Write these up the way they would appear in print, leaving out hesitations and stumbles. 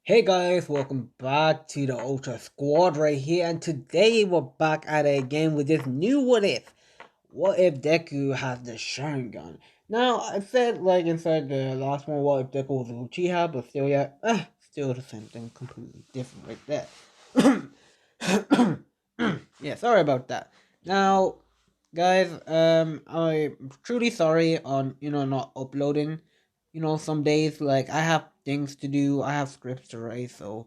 Hey guys, welcome back to the Ultra Squad right here, and today we're back at it again with this new what if. What if Deku has the sharingan? Now, I said like inside the last one, what if Deku was a Uchiha, but still, yeah, still the same thing, completely different right there. Yeah, sorry about that. Now, guys, I'm truly sorry on not uploading. Some days like I have things to do, I have scripts to write, so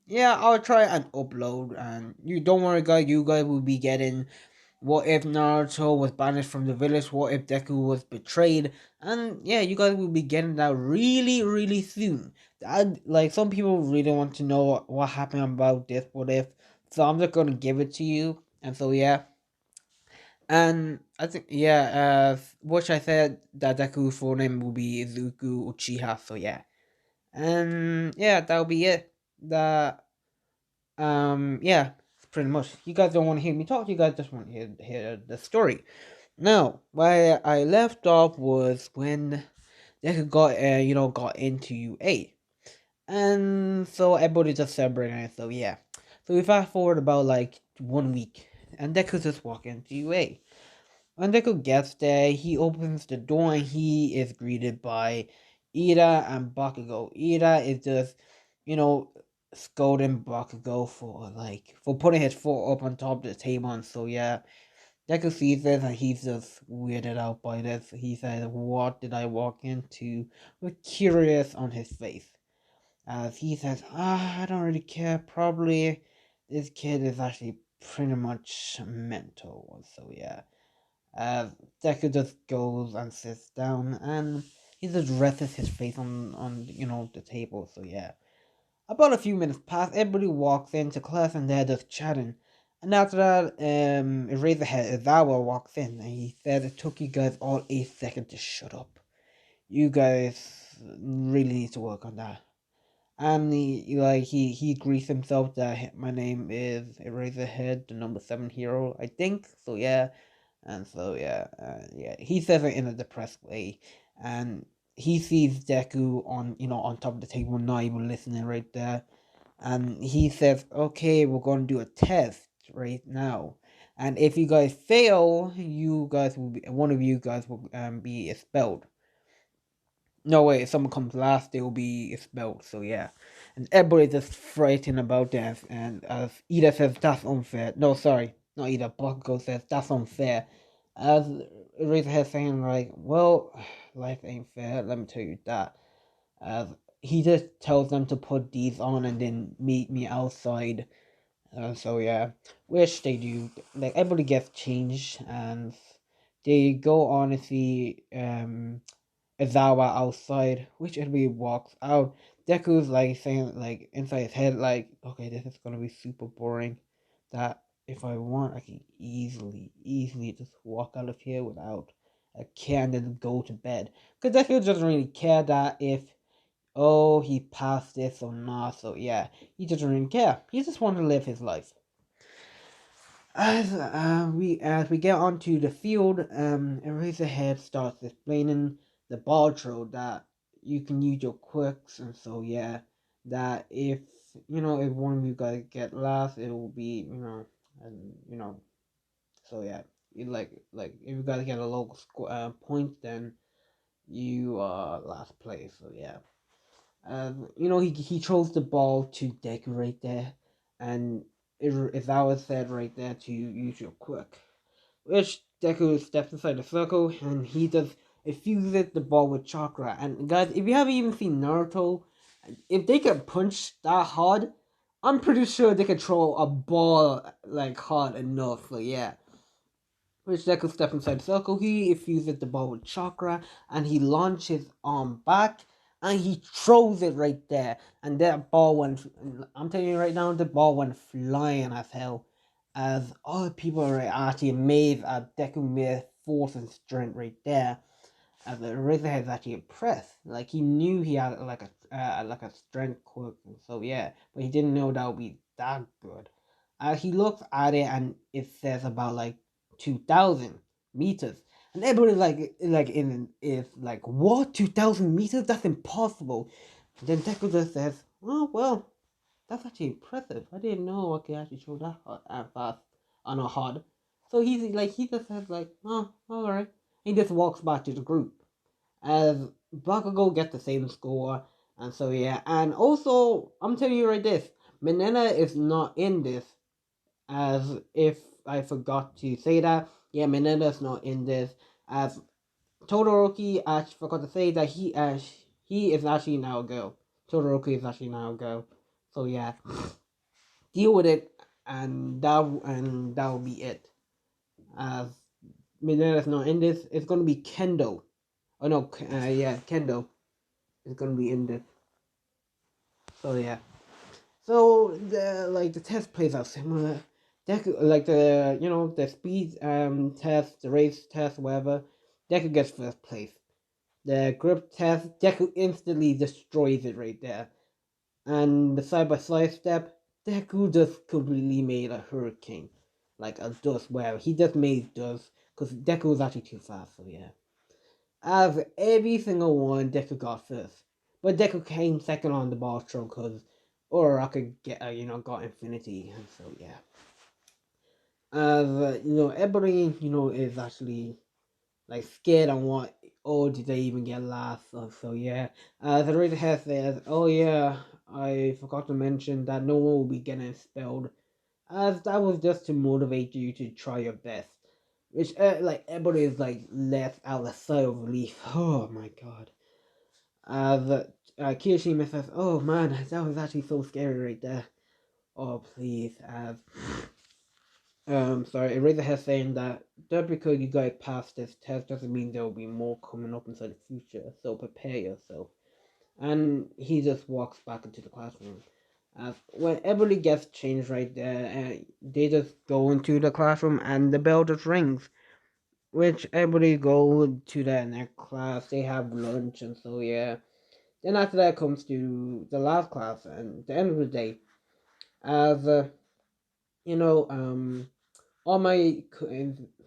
yeah, I'll try and upload. And you don't worry, guys, you guys will be getting what if Naruto was banished from the village, what if Deku was betrayed, and yeah, you guys will be getting that really, really soon. Like some people really want to know what happened about this what if, so I'm just gonna give it to you. And so yeah, and I think yeah, which I said that Deku's full name will be Izuku Uchiha. So yeah, and yeah, that'll be it. Yeah, pretty much. You guys don't want to hear me talk. You guys just want to hear the story. Now, where I left off was when Deku got into UA, and so everybody just celebrating it. So yeah, so we fast forward about like 1 week, and Deku's just walking into UA. When Deku gets there, he opens the door and he is greeted by Ida and Bakugo. Ida is just, you know, scolding Bakugo for putting his foot up on top of the table. And so yeah, Deku sees this and he's just weirded out by this. He says, "What did I walk into?" with curious on his face. As he says, I don't really care. Probably this kid is actually pretty much mental. So yeah. Uh, Deku just goes and sits down, and he just rests his face on the table. So yeah, about a few minutes pass. Everybody walks into class, and they're just chatting. And after that, Eraserhead Izawa walks in, and he said it took you guys all 8 seconds to shut up. You guys really need to work on that. And he greets himself that my name is Eraserhead, the number 7 hero, I think. So yeah, and so yeah, he says it in a depressed way, and he sees Deku on top of the table, not even listening right there, and he says, "Okay, we're gonna do a test right now, and if you guys fail, you guys will be one of you guys will be expelled." No way, if someone comes last, they will be expelled. So yeah, and everybody's just frightened about that. And as Ida says, that's unfair. No, sorry, not Ida. Bakugo says that's unfair. As Eraserhead saying like, well, life ain't fair. Let me tell you that. As he just tells them to put these on and then meet me outside. So yeah, which they do. Like everybody gets changed and they go on to see Izawa outside, which everybody walks out. Deku's like saying like inside his head like, okay, this is gonna be super boring. That if I want, I can easily just walk out of here without a care and then go to bed. Cause Deku doesn't really care that if he passed this or not. So yeah, he doesn't really care. He just wants to live his life. As we get onto the field, Eraserhead starts explaining the ball throw that you can use your quirks, and so yeah, that if one of you guys get last, it will be and so yeah, like if you guys get a low point, then you are last place. So yeah, he throws the ball to Deku right there, and if that was said right there to use your quick, which Deku steps inside the circle and he does infuses the ball with chakra. And guys, if you haven't even seen Naruto, if they can punch that hard, I'm pretty sure they can throw a ball like hard enough. So yeah. Which Deku steps inside the circle, he infuses the ball with chakra and he launches his arm back and he throws it right there. And that ball went, I'm telling you right now, the ball went flying as hell. As all the people are actually amazed at Deku mere force and strength right there. As the Razorhead is actually impressed. Like he knew he had like a strength quirk, so yeah, but he didn't know that would be that good. He looks at it and it says about like 2,000 meters, and everybody like in is like what 2,000 meters? That's impossible. Then Deku just says, "Oh well, that's actually impressive. I didn't know I could actually show that hard and fast on a hard." So he just says like, "Oh, all right." He just walks back to the group as Bakugo gets the same score, and so yeah. And also, I'm telling you right this, Mineta is not in this. As if I forgot to say that, yeah, Mineta's not in this. As Todoroki actually forgot to say that he is actually now a girl. Todoroki is actually now a girl. So yeah, deal with it, and that will be it. As Mineta's not in this, it's gonna be Kendo. Oh no, yeah, Kendo is gonna be in this. So yeah. So the test plays out similar. Deku, like the speed test, the race test, whatever. Deku gets first place. The grip test, Deku instantly destroys it right there. And the side by side step, Deku just completely made a hurricane, like a dust. Where he just made dust because Deku was actually too fast. So yeah. Out of every single one, Deku got first. But Deku came second on the boss throw because Uraraka got Infinity, and so yeah. Everybody, is actually like scared on what, oh, did they even get last? So yeah. The reader has says, oh yeah, I forgot to mention that no one will be getting expelled, as that was just to motivate you to try your best. Which, like, everybody is like left out a sigh of relief. Oh my god. The Kirishima says, "Oh man, that was actually so scary right there." Oh please, sorry, Eraserhead saying that just because you guys passed this test doesn't mean there will be more coming up inside the future. So prepare yourself. And he just walks back into the classroom. When everybody gets changed right there, they just go into the classroom and the bell just rings. Which everybody go to their next class. They have lunch and so yeah. Then after that comes to the last class and at the end of the day, as you know, all my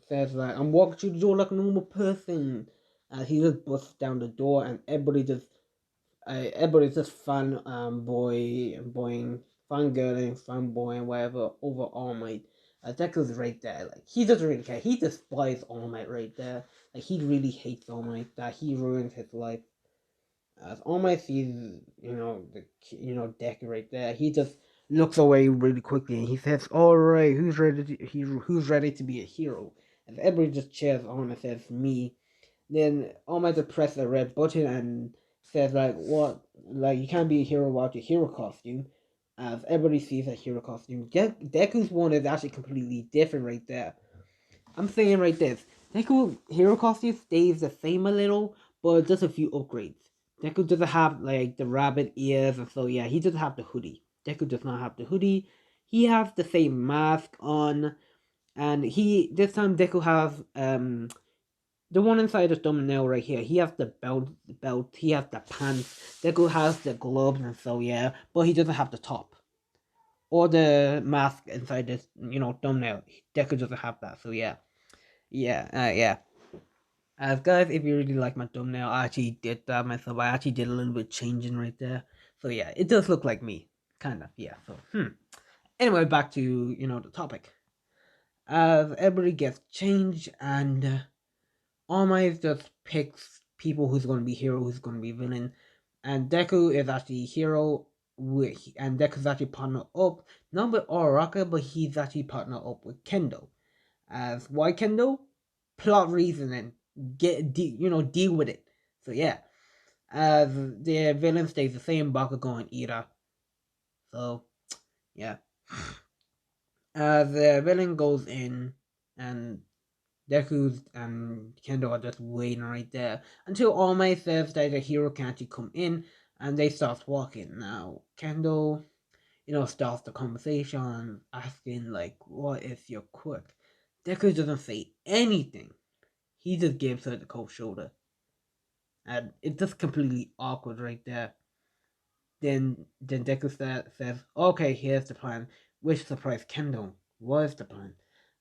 says like I'm walking through the door like a normal person. He just busts down the door and everybody's just fun boying, fun girling, fun boy and whatever over All Might. Deku's right there, like he doesn't really care. He despises All Might right there. Like he really hates All Might that he ruins his life. As All Might sees, Deku right there, he just looks away really quickly and he says, "All right, who's ready to be a hero?" And everybody just cheers on and says, "Me." Then All Might just presses a red button and says, like, "What? Like you can't be a hero without your hero costume." As everybody sees a hero costume, Deku's one is actually completely different right there. I'm saying right this. Deku hero costume stays the same a little, but just a few upgrades. Deku doesn't have like the rabbit ears, and so yeah, he doesn't have the hoodie. Deku does not have the hoodie. He has the same mask on, and he this time Deku has the one inside the thumbnail right here. He has the belt. He has the pants. Deku has the gloves, and so yeah, but he doesn't have the top or the mask inside this thumbnail. Deku doesn't have that, so yeah. Yeah. As guys, if you really like my thumbnail, I actually did that myself. I actually did a little bit changing right there. So yeah, it does look like me. Kind of, yeah. So anyway, back to the topic. As everybody gets changed and All Might just picks people who's gonna be hero, who's gonna be villain. And Deku is actually hero and Deku's actually partnered up, not with Araraka, but he's actually partnered up with Kendo. As why Kendo? Plot reasoning. Deal with it. So yeah, as the villain stays the same, Bakugo and Ira. So yeah, as the villain goes in, and Deku's and Kendo are just waiting right there until All Might says that the hero can actually come in, and they start walking. Now Kendo, starts the conversation, asking like, "What is your quirk?" Deku doesn't say anything. He just gives her the cold shoulder. And it's just completely awkward right there. Then Deku says, "Okay, here's the plan." Which surprised Kendo. What is the plan?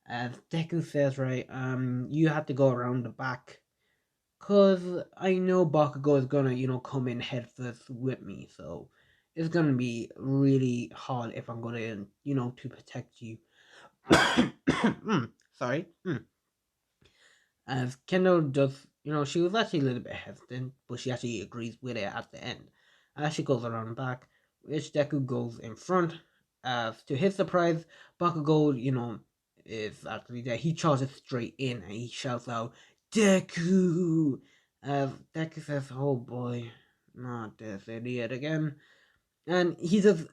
As Deku says, right, you have to go around the back Cause I know Bakugo is gonna, come in head first with me, so it's gonna be really hard if I'm gonna, to protect you. Sorry. As Kendall just, she was actually a little bit hesitant, but she actually agrees with it at the end. As she goes around back, which Deku goes in front. As to his surprise, Bakugo, is actually there. He charges straight in and he shouts out, Deku! As Deku says, oh boy, not this idiot again. And he just,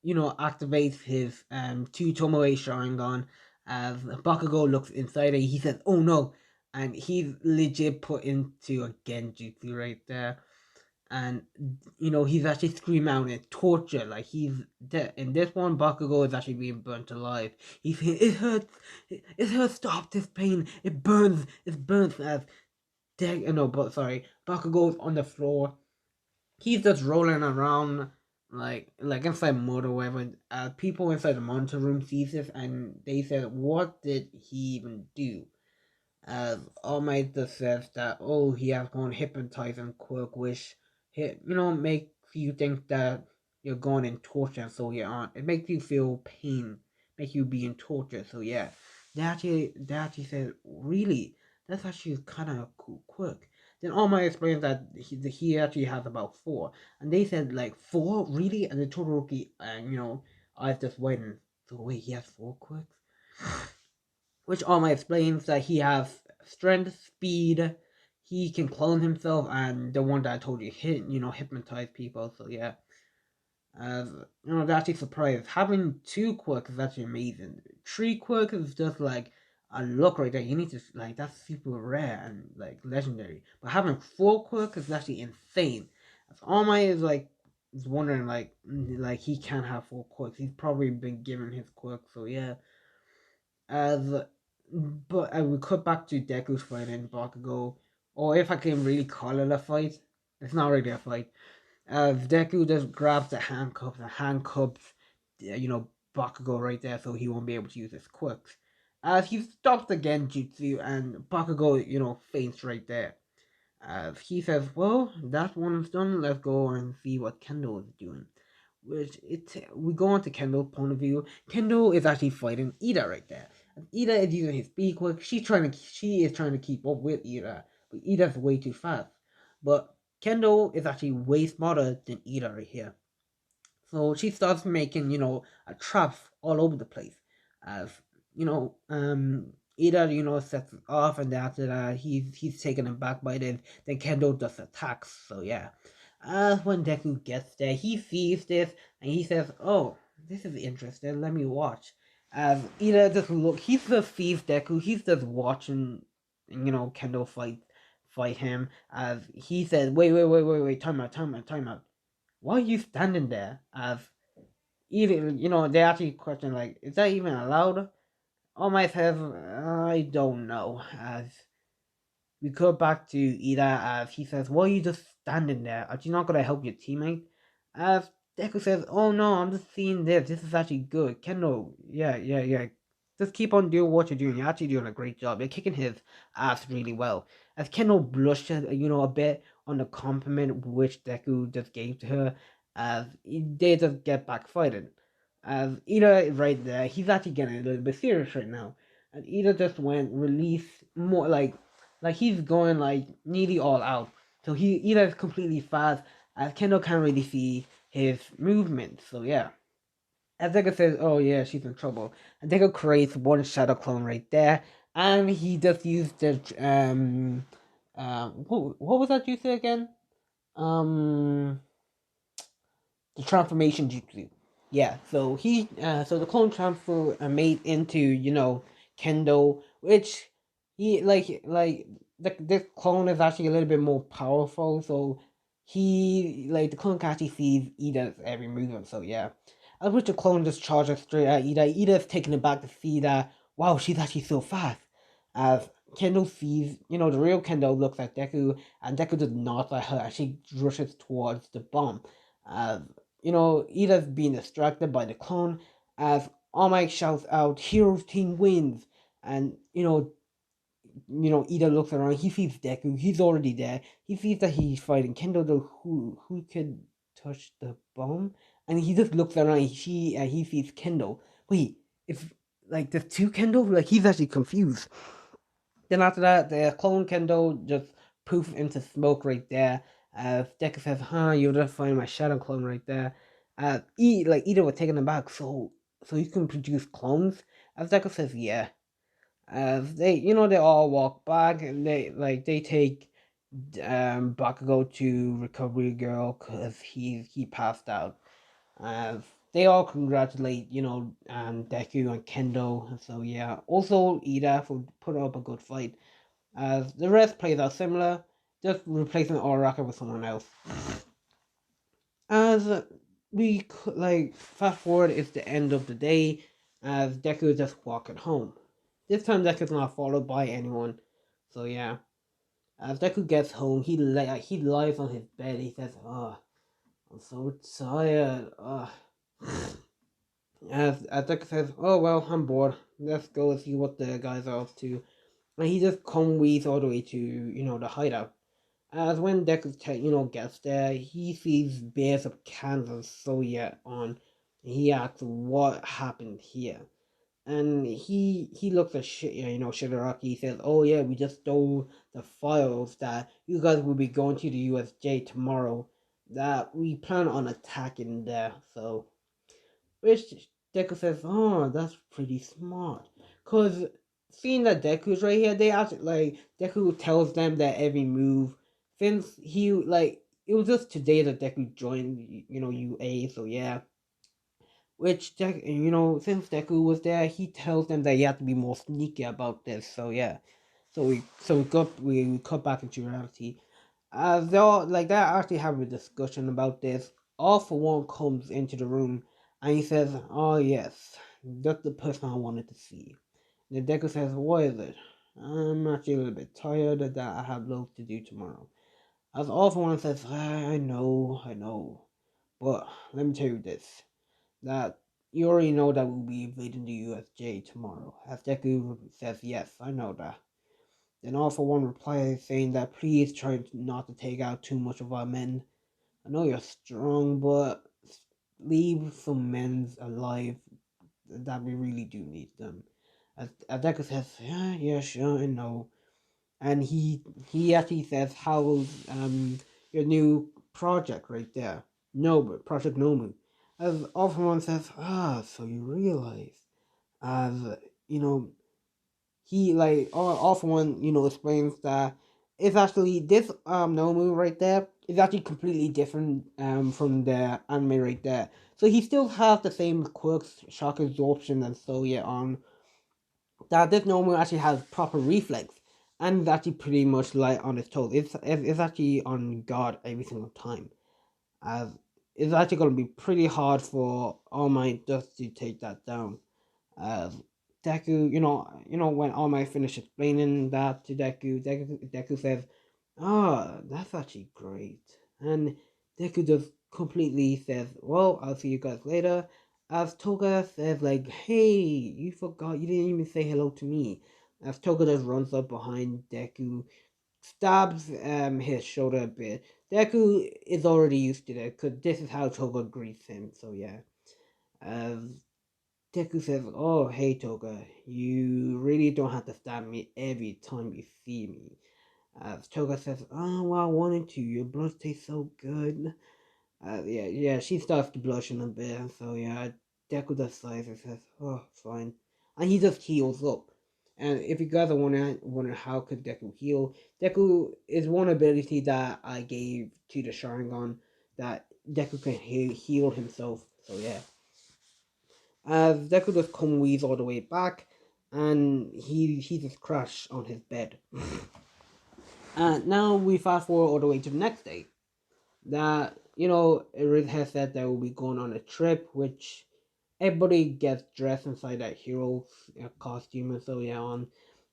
activates his two Tomoe Sharingan as Bakugo looks inside and he says, oh no, and he's legit put into a Genjutsu right there. And he's actually screaming out in torture, like he's dead. In this one, Bakugo is actually being burnt alive. He's saying, it hurts, it hurts, stop this pain, it burns as no, but sorry, Bakugo's on the floor. He's just rolling around like inside mud or whatever. People inside the monitor room sees this and they said, "What did he even do?" All Might just says that, "Oh, he has gone hypnotizing quirk, which makes you think that you're going in torture, so you aren't. It makes you feel pain, make you be in torture. So yeah, they actually said, really, that's actually kind of a cool quirk." Then All Might explains that he actually has about four, and they said like four, really, and the Todoroki, I just waiting. So wait, he has four quirks, which Alma explains that he has strength, speed, he can clone himself, and the one that I told you, hypnotize people. So yeah, as they're actually surprised. Having two quirks is actually amazing. Three quirks is just like a look right there. You need to like that's super rare and like legendary. But having four quirks is actually insane. As Alma is wondering like he can't have four quirks. He's probably been given his quirks. So yeah, as but I will cut back to Deku's fight in Bakugo, or if I can really call it a fight, it's not really a fight. Deku just grabs the handcuffs and handcuffs, Bakugo right there, so he won't be able to use his quirks. As he stops the Genjutsu and Bakugo, faints right there. He says, "Well, that one's done. Let's go and see what Kendall is doing." Which we go on to Kendall's point of view. Kendall is actually fighting Ida right there. And Ida is using his speed quick. She is trying to keep up with Ida, but Ida's way too fast. But Kendall is actually way smarter than Ida right here. So she starts making, a trap all over the place. As Ida, sets it off, and after that, he's taken aback by this. Then Kendall just attacks. So yeah. When Deku gets there, he sees this and he says, "Oh, this is interesting. Let me watch." As Ida just look, he just sees Deku. He's just watching, Kendall fight him. As he says, "Wait, time out, time out, time out. Why are you standing there?" As even they actually question like, "Is that even allowed?" All my says, "I don't know." As we go back to Ida as he says, "Why are you just standing there? Are you not gonna help your teammate?" As Deku says, "Oh no, I'm just seeing this. This is actually good. Kendall, yeah. Just keep on doing what you're doing. You're actually doing a great job. You're kicking his ass really well." As Kendall blushes, a bit on the compliment which Deku just gave to her, as they just get back fighting. As Ida is right there, he's actually getting a little bit serious right now. And Ida just went release more like he's going like nearly all out. So he either is completely fast as Kendall can't really see his movement. So yeah. As Deku says, "Oh yeah, she's in trouble." And Deku creates one shadow clone right there. And he just used the what was that you say again? Um the transformation jutsu. Yeah, so the clone transfer made into Kendo, which he like this clone is actually a little bit more powerful. So he like the clone can actually sees Ida's every movement. So yeah, I wish the clone just charges straight at Ida. Ida's taking it back to see that wow, she's actually so fast. As Kendo sees, the real Kendo looks at Deku, and Deku just nods at her, and she rushes towards the bomb. Uh, Ida's being distracted by the clone as All Might shouts out, "Heroes team wins!" And Ida looks around. He sees Deku. He's already there. He sees that he's fighting Kendo. Though who could touch the bomb? And he just looks around. He sees Kendo. Wait, if like there's two Kendo, like he's actually confused. Then after that, the clone Kendo just poof into smoke right there. Deku says, "Huh, you'll just find my shadow clone right there." Ida was taken aback. So you can produce clones? As Deku says, "Yeah." As they all walk back and they take Bakugo to Recovery Girl because he passed out. Uh, they all congratulate Deku and Kendo. So yeah, also Ida for putting up a good fight. As the rest plays out similar, just replacing Oraka with someone else. As fast forward, it's the end of the day. As Deku is just walking home. This time Deku's not followed by anyone. So yeah. As Deku gets home, he lies on his bed. He says, "Oh, I'm so tired." As Deku says, "Oh well, I'm bored. Let's go see what the guys are up to." And he just conveys all the way to the hideout. As when Deku gets there, he sees bears of Kansas Soya on. And he asks what happened here. And he looks at Shigaraki. He says, "Oh yeah, we just stole the files that you guys will be going to the USJ tomorrow. That we plan on attacking there." So, which Deku says, "Oh, that's pretty smart." Cause seeing that Deku's right here, they actually Deku tells them that every move since it was just today that Deku joined UA. So yeah, since Deku was there, he tells them that you have to be more sneaky about this. So yeah, we cut back into reality. They all they actually have a discussion about this. All for one comes into the room and he says, "Oh yes, that's the person I wanted to see." And Deku says, "What is it?" "I'm actually a little bit tired that I have loads to do tomorrow." As all for one says, I know, but let me tell you this that you already know that we'll be invading the USJ tomorrow." As Deku says, "Yes, I know that." Then All for One replies saying that please try not to take out too much of our men. "I know you're strong, but leave some men alive that we really do need them." As Deku says, yeah, sure, I know. And he actually says, "How's your new project right there? Nobu, Project Nomu." As Alphamon says, "So you realize." As you know, he all for one explains that it's actually this Nomu right there is actually completely different from the anime right there. So he still has the same quirks, shock absorption, and so yeah on that. This Nomu actually has proper reflex and is actually pretty much light on its toes. It's actually on guard every single time. As it's actually going to be pretty hard for All Might just to take that down. As Deku, when All Might finished explaining that to Deku says, that's actually great." And Deku just completely says, "Well, I'll see you guys later." As Toga says, "Hey, you forgot, you didn't even say hello to me." As Toga just runs up behind Deku, stabs his shoulder a bit. Deku is already used to that, because this is how Toga greets him, so yeah. As Deku says, "Oh, hey Toga, you really don't have to stab me every time you see me." As Toga says, "Oh, well, I wanted to. Your blood tastes so good." Yeah, she starts to blush a bit, so yeah, Deku just sighs and says, "Oh, fine." And he just heals up. And if you guys are wondering how could Deku heal, Deku is one ability that I gave to the Sharingan that Deku can heal himself, so yeah. As Deku just comes all the way back, and he just crashed on his bed. And now we fast forward all the way to the next day. That Rid has said that we'll be going on a trip, which everybody gets dressed inside that hero costume and so yeah on.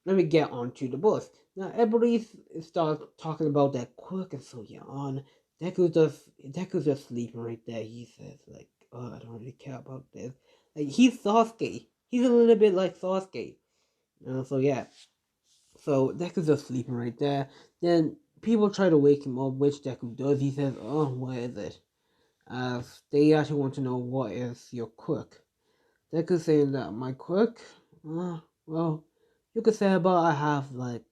Let me get on to the bus. Now everybody starts talking about that quirk and so yeah on. Deku's just sleeping right there. He says "Oh, I don't really care about this." He's Sasuke. He's a little bit like Sasuke. So yeah. So Deku's just sleeping right there. Then people try to wake him up, which Deku does. He says, "Oh, what is it?" They actually want to know what is your quirk. Deku saying that my quirk, well, you could say about I have like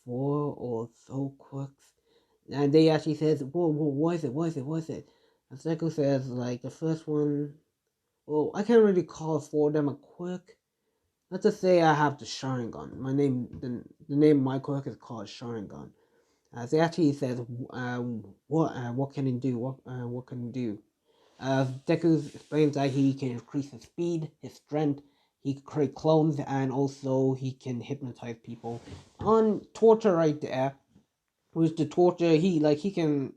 4 or so quirks. And they actually says, whoa, what is it? What is it? What is it? And Deku says like the first one. Well, I can't really call 4 of them a quirk. Let's just say I have the sharingan. The name of my quirk is called sharingan. They actually says, what can it do? What can it do? Deku explains that he can increase his speed, his strength, he can create clones, and also he can hypnotize people. On torture right there, with the torture, he can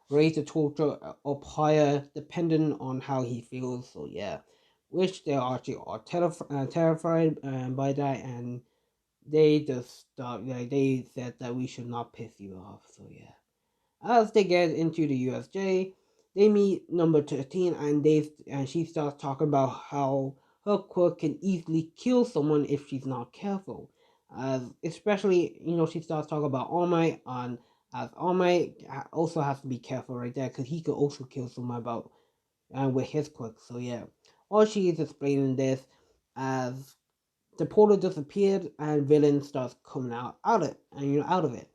raise the torture up higher depending on how he feels. So yeah, which they actually are terrified by that, and they just stop. Like they said that we should not piss you off. So yeah. As they get into the USJ, they meet number 13 and she starts talking about how her quirk can easily kill someone if she's not careful. Especially, she starts talking about All Might and as All Might also has to be careful right there because he could also kill someone about with his quirk. So yeah, all she is explaining this as the portal disappeared and villain starts coming out of it and out of it.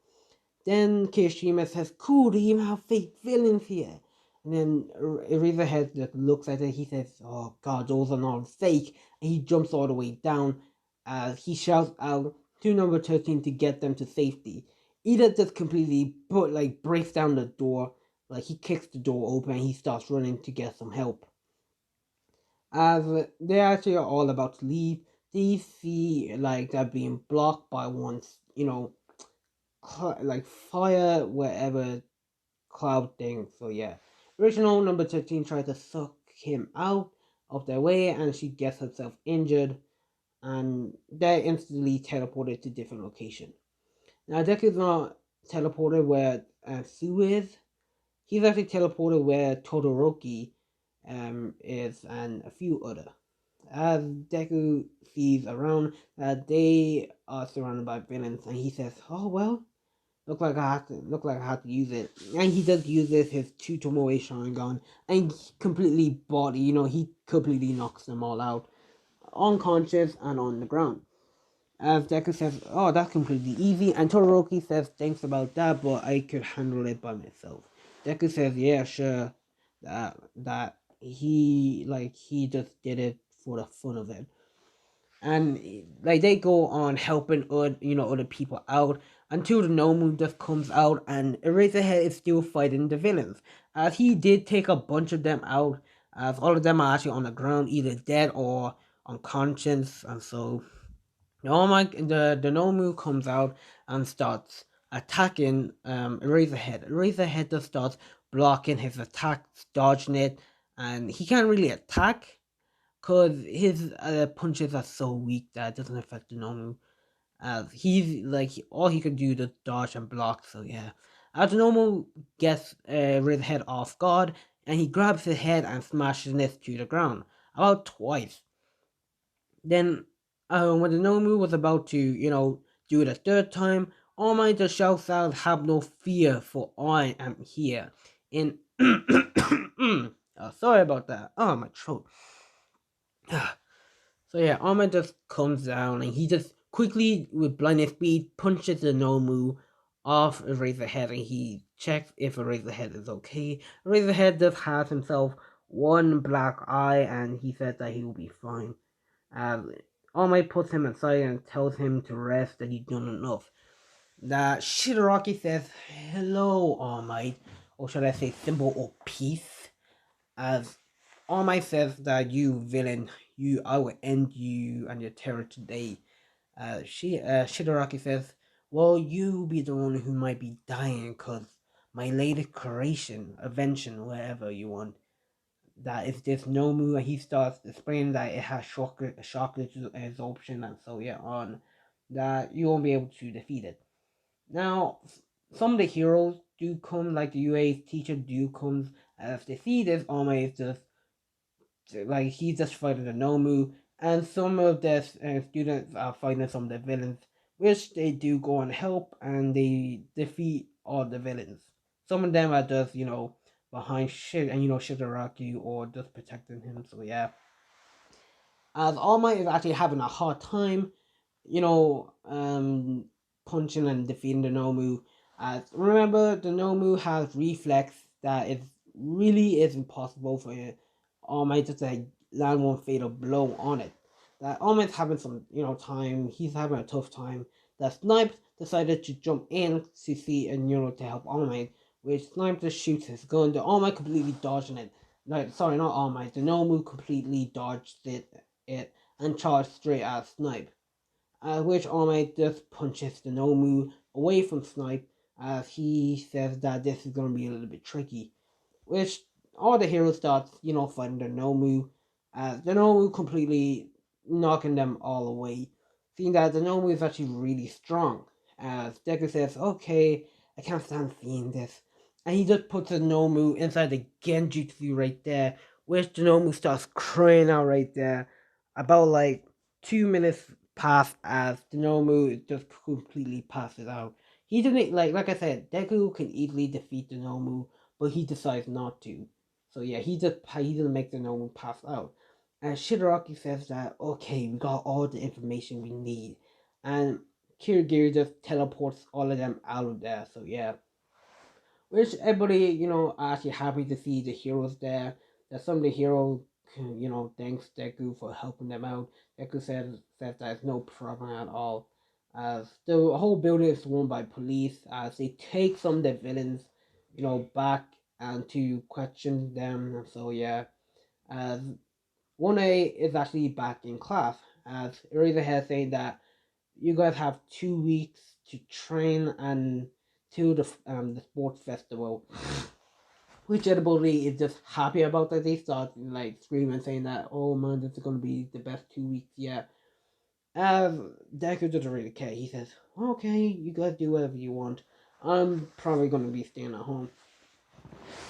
Then Kirishima says, "Cool, do you even have fake villains here?" And then Eraserhead just looks at it. He says, "Oh God, those are not fake." And he jumps all the way down as he shouts out to number 13 to get them to safety. Ida just completely breaks down the door. Like he kicks the door open and he starts running to get some help. As they actually are all about to leave, they see like they're being blocked by one's, like fire wherever cloud thing. So yeah, original number 13 tried to suck him out of their way, and she gets herself injured, and they're instantly teleported to different location. Now Deku's not teleported where Sue is. He's actually teleported where Todoroki is and a few other. As Deku sees around that they are surrounded by villains, and he says, "Oh well, look like I have to use it." And he does use this his two Tomoe Sharingan and he completely knocks them all out, unconscious and on the ground. As Deku says, "Oh, that's completely easy," and Todoroki says, "Thanks about that, but I could handle it by myself." Deku says, "Yeah, sure." That he just did it for the fun of it, and like they go on helping other people out until the Nomu just comes out and Eraserhead is still fighting the villains, as he did take a bunch of them out, as all of them are actually on the ground either dead or unconscious. And so the Nomu comes out and starts attacking Eraserhead. Eraserhead just starts blocking his attacks, dodging it, and he can't really attack because his punches are so weak that it doesn't affect the normal. He's like all he can do is dodge and block. So yeah, as the normal gets rid of the head off guard, and he grabs his head and smashes it to the ground about twice. Then, when the Nomu was about to do it a third time, All Might just shouts out, "Have no fear, for I am here." In sorry about that. Oh, my throat. So yeah, Armor just comes down and he just quickly, with blinding speed, punches the Nomu off Eraserhead and he checks if Eraserhead is okay. Eraserhead just has himself one black eye and he says that he will be fine. All Might puts him aside and tells him to rest, that he's done enough. That Shigaraki says, "Hello, All Might," or should I say symbol or peace, as All Might says that you villain, I will end you and your terror today. Shigaraki says, "Well, you be the one who might be dying, cause my latest creation, invention, wherever you want, that is this Nomu," and he starts explaining that it has shock absorption and so yeah on, that you won't be able to defeat it. Now, some of the heroes do come, like the UA's teacher do comes, as they see this, All Might is just like he's just fighting the Nomu, and some of the students are fighting some of the villains, which they do go and help, and they defeat all the villains. Some of them are just, behind shit, and Shigaraki, or just protecting him. So yeah, as All Might is actually having a hard time, you know, um, punching and defeating the Nomu. As remember, the Nomu has reflex that is really is impossible for All Might just to like, land one fatal blow on it. That All Might's having some, time. He's having a tough time. That Snipe decided to jump in to see and to help All Might, which Snipe just shoots his gun. The All Might completely dodging it. Like, sorry, not All Might. The Nomu completely dodged it and charged straight at Snipe, which All Might just punches the Nomu away from Snipe, as he says that this is going to be a little bit tricky, which all the heroes start, fighting the Nomu, as the Nomu completely knocking them all away, seeing that the Nomu is actually really strong, as Deku says, okay, I can't stand seeing this, and he just puts the Nomu inside the Genjutsu right there, which the Nomu starts crying out right there, about like 2 minutes pass as the Nomu just completely passes out. He didn't like I said, Deku can easily defeat the Nomu, but he decides not to. So yeah, he doesn't make the Nomu pass out. And Shigaraki says that okay, we got all the information we need, and Kirigiri just teleports all of them out of there. So yeah, which everybody are actually happy to see the heroes there. That some of the heroes thanks Deku for helping them out. Deku says that it's no problem at all. As the whole building is swarmed by police, as they take some of the villains, back and to question them. So yeah, as 1A is actually back in class, as Eraserhead saying that you guys have 2 weeks to train and to the sports festival, which everybody is just happy about that. They start like screaming saying that, oh man, this is gonna be the best 2 weeks yet. Deku doesn't really care. He says, okay, you guys do whatever you want. I'm probably gonna be staying at home.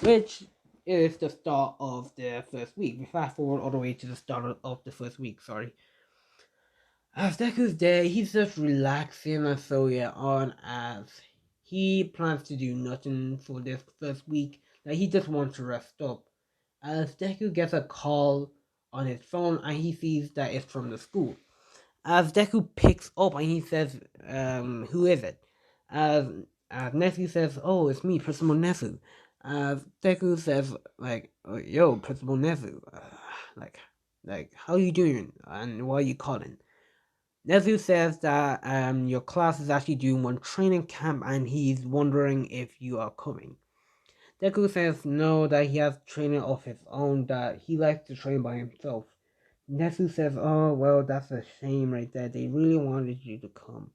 Which is the start of the first week. We fast forward all the way to the start of the first week, sorry. As Deku's there, he's just relaxing and so yeah on, as he plans to do nothing for this first week. Like he just wants to rest up. As Deku gets a call on his phone and he sees that it's from the school. As Deku picks up and he says, who is it? As Nezu says, oh, it's me, Principal Nezu. As Deku says, like, oh, yo, Principal Nezu, like, how you doing? And why are you calling? Nezu says that your class is actually doing one training camp and he's wondering if you are coming. Deku says no, that he has training of his own, that he likes to train by himself. Nezu says, oh, well, that's a shame right there. They really wanted you to come.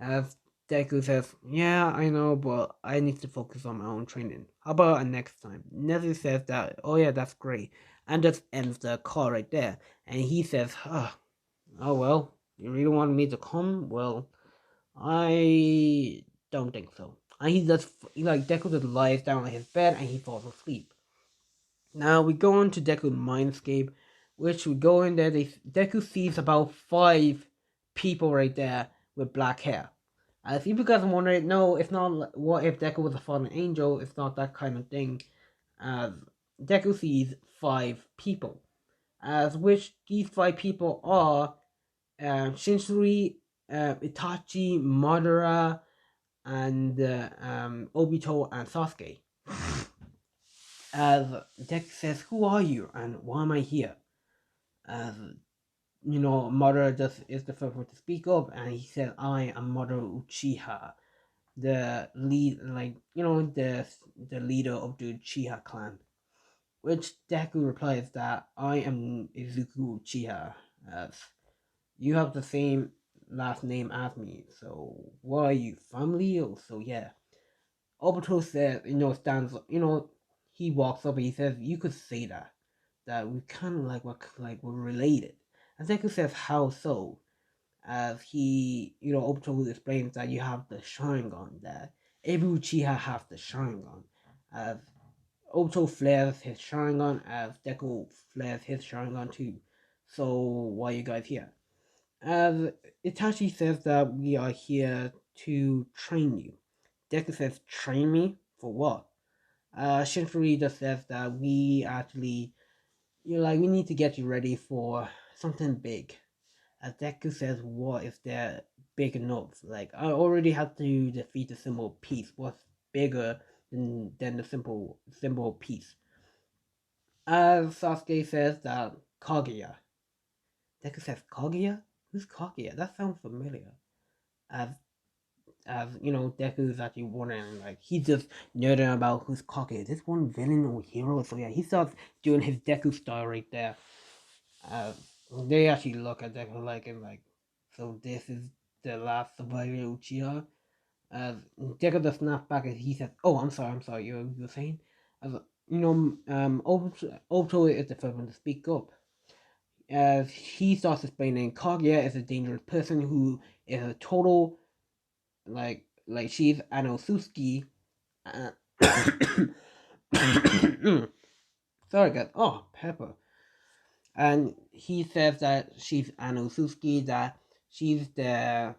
As Deku says, yeah, I know, but I need to focus on my own training. How about next time? Nezu says that, oh yeah, that's great. And just ends the call right there. And he says, oh well, you really want me to come? Well, I don't think so. And Deku just lies down on his bed and he falls asleep. Now we go on to Deku's Mindscape, which we go in there. Deku sees about 5 people right there with black hair. If you guys are wondering, no, it's not. What if Deku was a fallen angel? It's not that kind of thing. As Deku sees 5 people, as which these 5 people are Shinsuri, Itachi, Madara, and Obito and Sasuke. As Deku says, "Who are you and why am I here?" As Madara just is the first one to speak up, and he said, "I am Madara Uchiha, the lead, the leader of the Uchiha clan." Which Deku replies that I am Izuku Uchiha, as you have the same last name as me, so why are you family? So yeah. Obito says, stands, he walks up and he says, you could say that we kind of we're related. And Deku says, how so? As he, Obito explains that you have the sharingan, that every Uchiha has the sharingan. As Obito flares his sharingan, as Deku flares his sharingan too. So why are you guys here? As Itachi says that we are here to train you. Deku says, train me? For what? Shinfuri just says that we actually, we need to get you ready for something big. As Deku says, what if they're big enough? Like, I already had to defeat the symbol of peace. What's bigger than the simple symbol of peace? As Sasuke says that Kaguya. Deku says, Kaguya? Who's Kaguya? That sounds familiar. As Deku is actually wondering, like, he's just nerding about who's Kaguya. Is this one villain or hero? So yeah, he starts doing his Deku style right there. Uh, they actually look at Deku like and like, so this is the last survivor Uchiha. Deku just snaps back and he says, "Oh, I'm sorry. You're saying?" As Obito is the first one to speak up. As he starts explaining, Kaguya is a dangerous person who is a total like she's Anosuke. Uh, sorry, guys. Oh, Pepper. And he says that she's Anosuke, that she's the,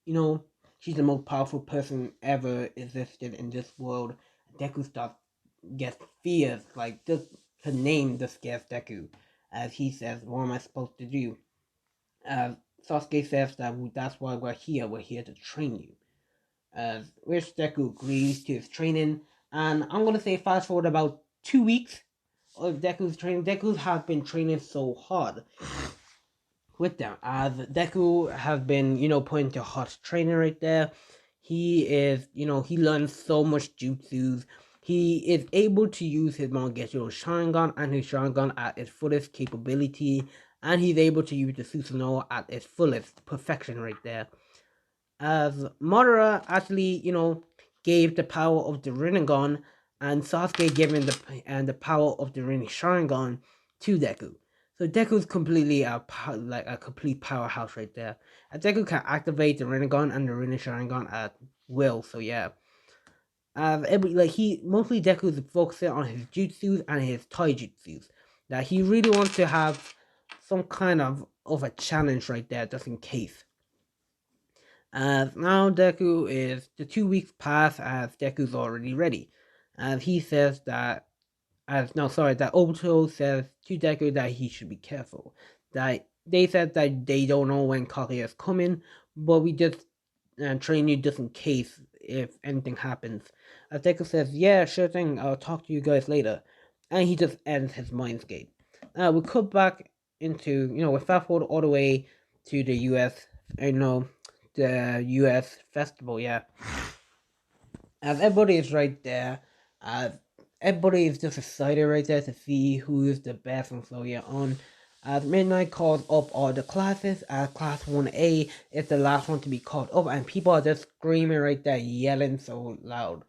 you know, she's the most powerful person ever existed in this world. Deku starts gets fears, like just her name just scares Deku, as he says, "What am I supposed to do?" As Sasuke says that that's why we're here. We're here to train you. As which Deku agrees to his training, and I'm gonna say fast forward about 2 weeks of Deku's training. Deku has been training so hard with them. As Deku has been, put into hot training right there. He is, he learns so much jutsus. He is able to use his Mangekyou Sharingan and his Sharingan at its fullest capability, and he's able to use the Susanoo at its fullest perfection right there. As Madara actually, gave the power of the Rinnegan, and Sasuke giving the power of the Rinne Sharingan to Deku. So Deku's completely like a complete powerhouse right there. And Deku can activate the Rinnegan and the Rinne Sharingan at will. So yeah, he mostly Deku is focusing on his jutsus and his taijutsus. That he really wants to have some kind of a challenge right there, just in case. As now Deku is the 2 weeks pass as Deku's already ready. As he says that that Obito says to Deku that he should be careful. That they said that they don't know when Kaguya is coming, but we just train you just in case if anything happens. As Deku says, yeah, sure thing, I'll talk to you guys later. And he just ends his mindscape. We cut back into, we fast forward all the way to the US, the US festival, yeah. As everybody is right there, as everybody is just excited right there to see who is the best and so yeah on. As Midnight calls up all the classes, as Class 1A is the last one to be called up, and people are just screaming right there, yelling so loud.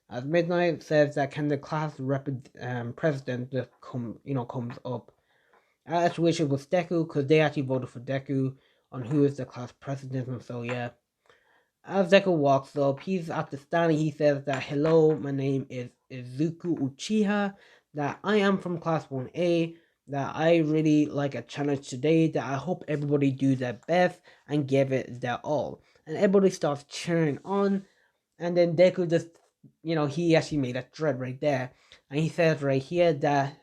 As Midnight says that can the president just comes up. I actually wish it was Deku, because they actually voted for Deku on who is the class president, and so yeah. As Deku walks up, he's at the stand and he says that, "Hello, my name is Izuku Uchiha, that I am from Class 1A, that I really like a challenge today, that I hope everybody do their best and give it their all." And everybody starts cheering on, and then Deku just, he actually made a thread right there. And he says right here that,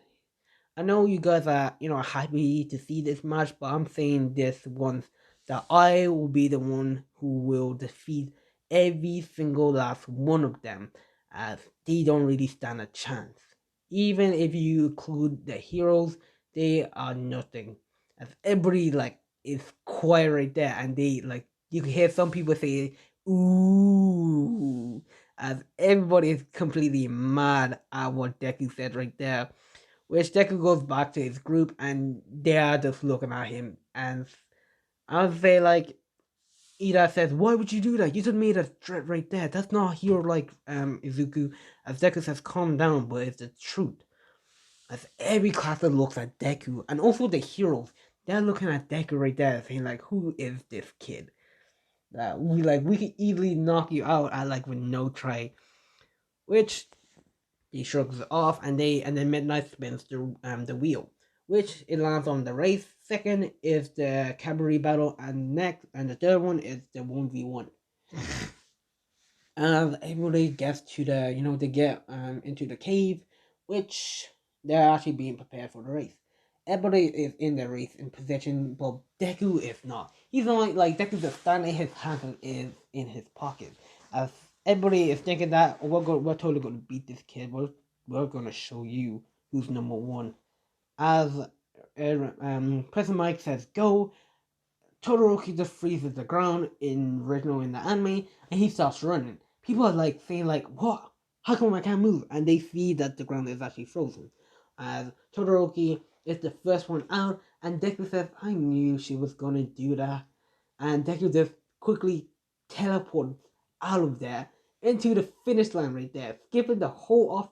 "I know you guys are, happy to see this match, but I'm saying this once, that I will be the one who will defeat every single last one of them, as they don't really stand a chance. Even if you include the heroes, they are nothing." As everybody is quiet right there, and they you can hear some people say, "Ooh," as everybody is completely mad at what Deku said right there. Which Deku goes back to his group and they are just looking at him. And I'll say, Ida says, "Why would you do that? You just made a threat right there. That's not hero like Izuku." As Deku says, "Calm down, but it's the truth." As every classmate looks at Deku, and also the heroes, they're looking at Deku right there, saying "Who is this kid? That we could easily knock you out at with no try." Which he shrugs it off, and then Midnight spins the wheel. which it lands on the race. Second is the cavalry battle, and the third one is the 1v1. And everybody gets to the, they get into the cave, which they're actually being prepared for the race. Everybody is in the race in position, but Deku is not. He's not Deku just standing, his hand is in his pocket. As everybody is thinking that we're totally gonna beat this kid. We're gonna show you who's number one. As President Mike says go, Todoroki just freezes the ground in the anime, and he starts running. People are saying "What? How come I can't move?" And they see that the ground is actually frozen. As Todoroki is the first one out, and Deku says, "I knew she was gonna do that," and Deku just quickly teleports out of there into the finish line right there, skipping the whole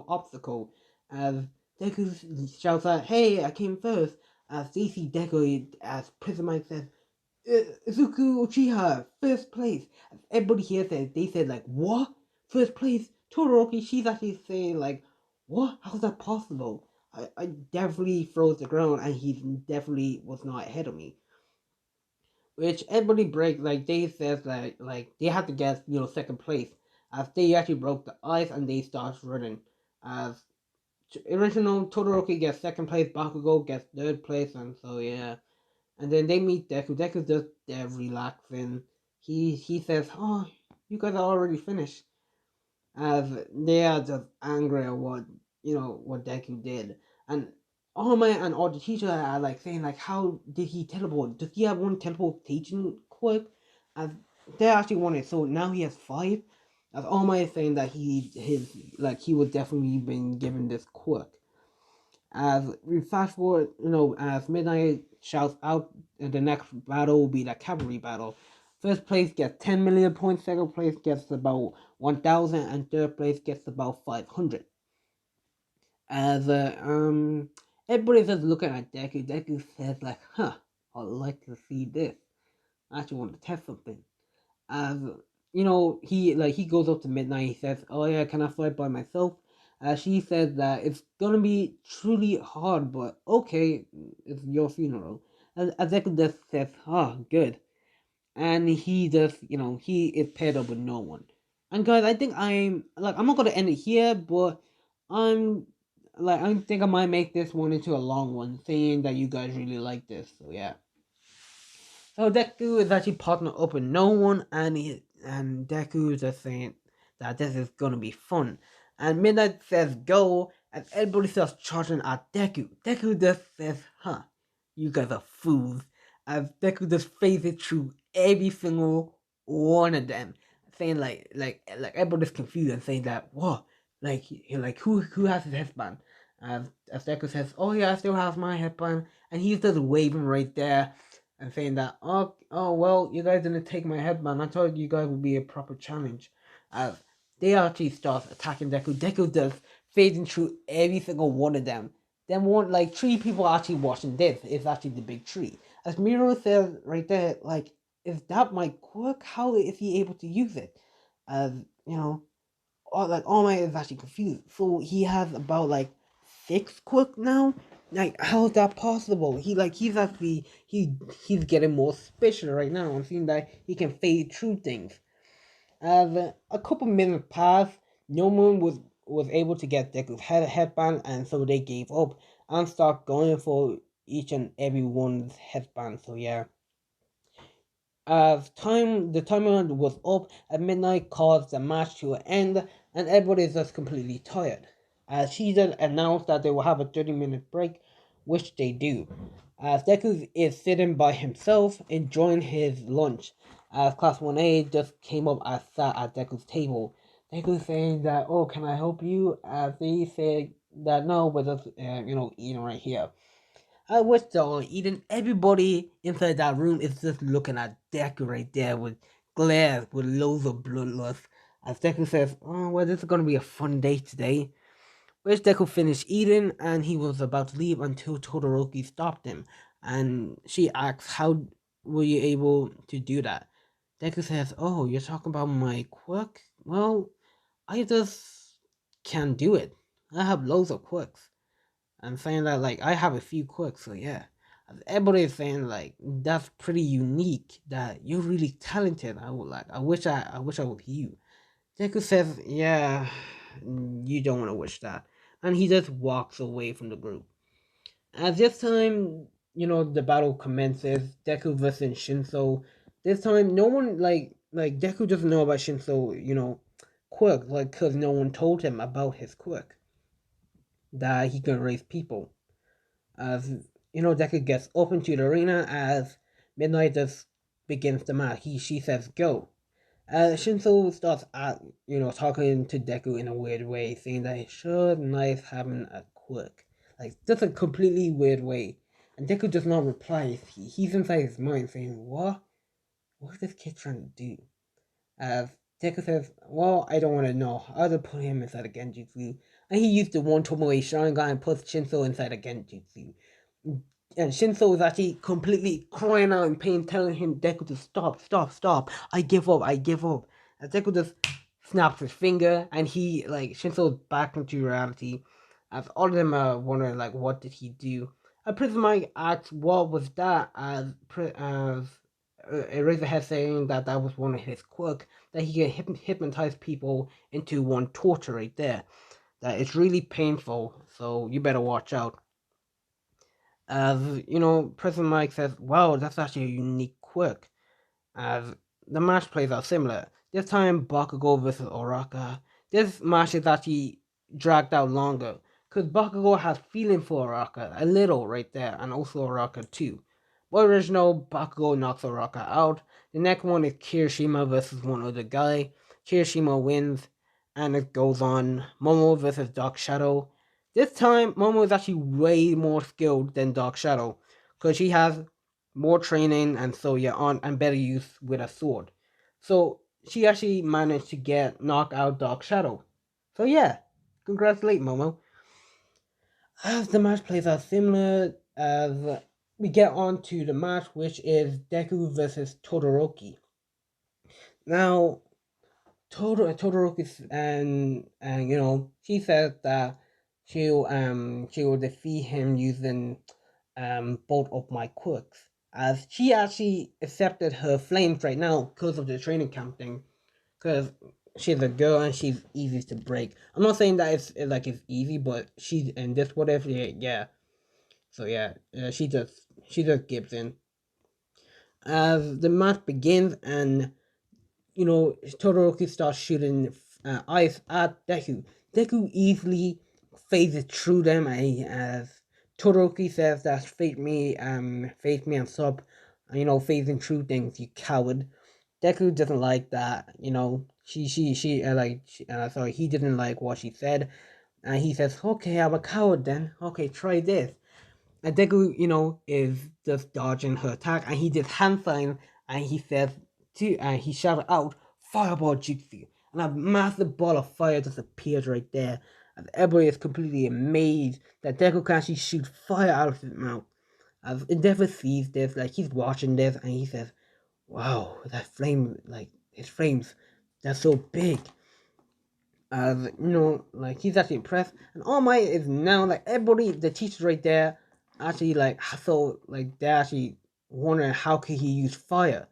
obstacle. As Deku shouts out, "Hey, I came first!" As they see Deku, as Prison Mike says, Izuku Uchiha, first place. Everybody here said, they said what? First place? Todoroki, she's actually saying what? How's that possible? I definitely froze the ground and he definitely was not ahead of me. Which everybody break, they says they had to get, second place. As they actually broke the ice and they start running. As original Todoroki gets second place, Bakugo gets third place, and so yeah. And then they meet Deku. Deku's just there relaxing. He says, "Oh, you guys are already finished." As they are just angry at what Deku did, and all the teachers are saying "How did he teleport? Does he have one teleportation quirk?" As they actually wanted, so now he has five. As All Might is saying that he was definitely been given this quirk. As we fast forward, as Midnight shouts out, the next battle will be the cavalry battle. First place gets 10 million points, second place gets about 1,000, and third place gets about 500. As everybody's just looking at Deku. Deku says "Huh, I'd like to see this. I actually want to test something." As he goes up to Midnight. He says, "Oh yeah, can I fight by myself?" She says that it's gonna be truly hard, but okay, it's your funeral. As Deku just says, "Ah, good," and he just he is paired up with no one. And guys, I think I'm not gonna end it here, but I'm I think I might make this one into a long one, saying that you guys really like this. So yeah. So Deku is actually partnered up with no one, and Deku is just saying that this is gonna be fun. And Midnight says go, and everybody starts charging at Deku. Deku just says, "Huh, you guys are fools." As Deku just phases through every single one of them, saying everybody's confused and saying that what, who has his headband? As Deku says, "Oh yeah, I still have my headband," and he's just waving right there and saying that well, you guys didn't take my headband. I thought you guys would be a proper challenge. As they actually start attacking Deku. Deku does fading through every single one of them. Then one three people are actually watching this. It's actually the big tree. As Miro says right there, is that my quirk? How is he able to use it? As All Might is actually confused. So he has about six quirks now. How is that possible? He's actually he's getting more special right now and seeing that he can fade through things. As a couple minutes passed, no one was able to get Deku's headband, and so they gave up and started going for each and every one's headband. So yeah. As the timer was up at midnight, caused the match to end, and everybody is just completely tired. As she then announced that they will have a 30-minute break, which they do. As Deku is sitting by himself, enjoying his lunch. As Class 1A just came up and sat at Deku's table. Deku saying that, "Oh, can I help you?" As they say that, "No, we're just, eating right here." I wish so. Eden, everybody inside that room is just looking at Deku right there with glares, with loads of bloodlust. As Deku says, "Oh, well, this is gonna be a fun day today." Which Deku finished eating and he was about to leave until Todoroki stopped him. And she asks, "How were you able to do that?" Deku says, "Oh, you're talking about my quirk? Well, I just can't do it. I have loads of quirks." and saying that like I have a few quirks. So yeah, everybody is saying like that's pretty unique. That you're really talented. I would like. I wish I was you. Deku says, yeah, you don't want to wish that, and he just walks away from the group. At this time, the battle commences. Deku versus Shinso. This time, no one like Deku doesn't know about Shinso. Quirk, like, cause no one told him about his quirk that he can raise people. As Deku gets up into the arena as Midnight just begins the match. She says go. Shinso starts talking to Deku in a weird way, saying that it's sure nice having a quirk. Like, just a completely weird way. And Deku does not reply. He's inside his mind saying, what? What is this kid trying to do? Uh, Deku says, well, I don't want to know. I'll just put him inside a Genjutsu. And he used the one Tomoe sharingan and puts Shinso inside a Genjutsu. And Shinso is actually completely crying out in pain, telling him Deku to stop, stop, stop. I give up, I give up. And Deku just snaps his finger, and he Shinso's back into reality. As all of them are wondering like, what did he do? Prism Mike asks, what was that? As Eraserhead saying that that was one of his quirks, that he can hypnotize people into one torture right there. That it's really painful, so you better watch out. As President Mike says, wow, that's actually a unique quirk. As the match plays out similar. This time, Bakugo versus Oraka. This match is actually dragged out longer. Because Bakugo has feeling for Oraka, a little right there, and also Oraka too. But original, Bakugo knocks Oraka out. The next one is Kirishima versus one other guy. Kirishima wins, and it goes on. Momo versus Dark Shadow. This time, Momo is actually way more skilled than Dark Shadow, because she has more training and so yeah, on and better use with a sword. So she actually managed to knock out Dark Shadow. So yeah, congratulate Momo. As the match plays out similar, as we get on to the match, which is Deku versus Todoroki. Now, Todoroki and she says that she will defeat him using both of my quirks. As she actually accepted her flames right now because of the training camp thing. Because she's a girl and she's easy to break. I'm not saying that it's easy, but she and this whatever yeah. So yeah, she just gives in. As the match begins and Todoroki starts shooting ice at Deku. Deku easily phases through them, and as Todoroki says that face me and stop, phasing through things, you coward. Deku doesn't like that, sorry, he didn't like what she said, and he says, okay, I'm a coward then, okay, try this. And Deku, is just dodging her attack, and he did hand signs, and he says, he shouted out, Fireball Jutsu, and a massive ball of fire just appears right there, and everybody is completely amazed that Deku can actually shoot fire out of his mouth. As Endeavor sees this, like he's watching this, and he says, wow, that flame, like his flames, they're so big. As like he's actually impressed, and All Might is now like everybody, the teachers right there, actually they're actually wondering how could he use fire.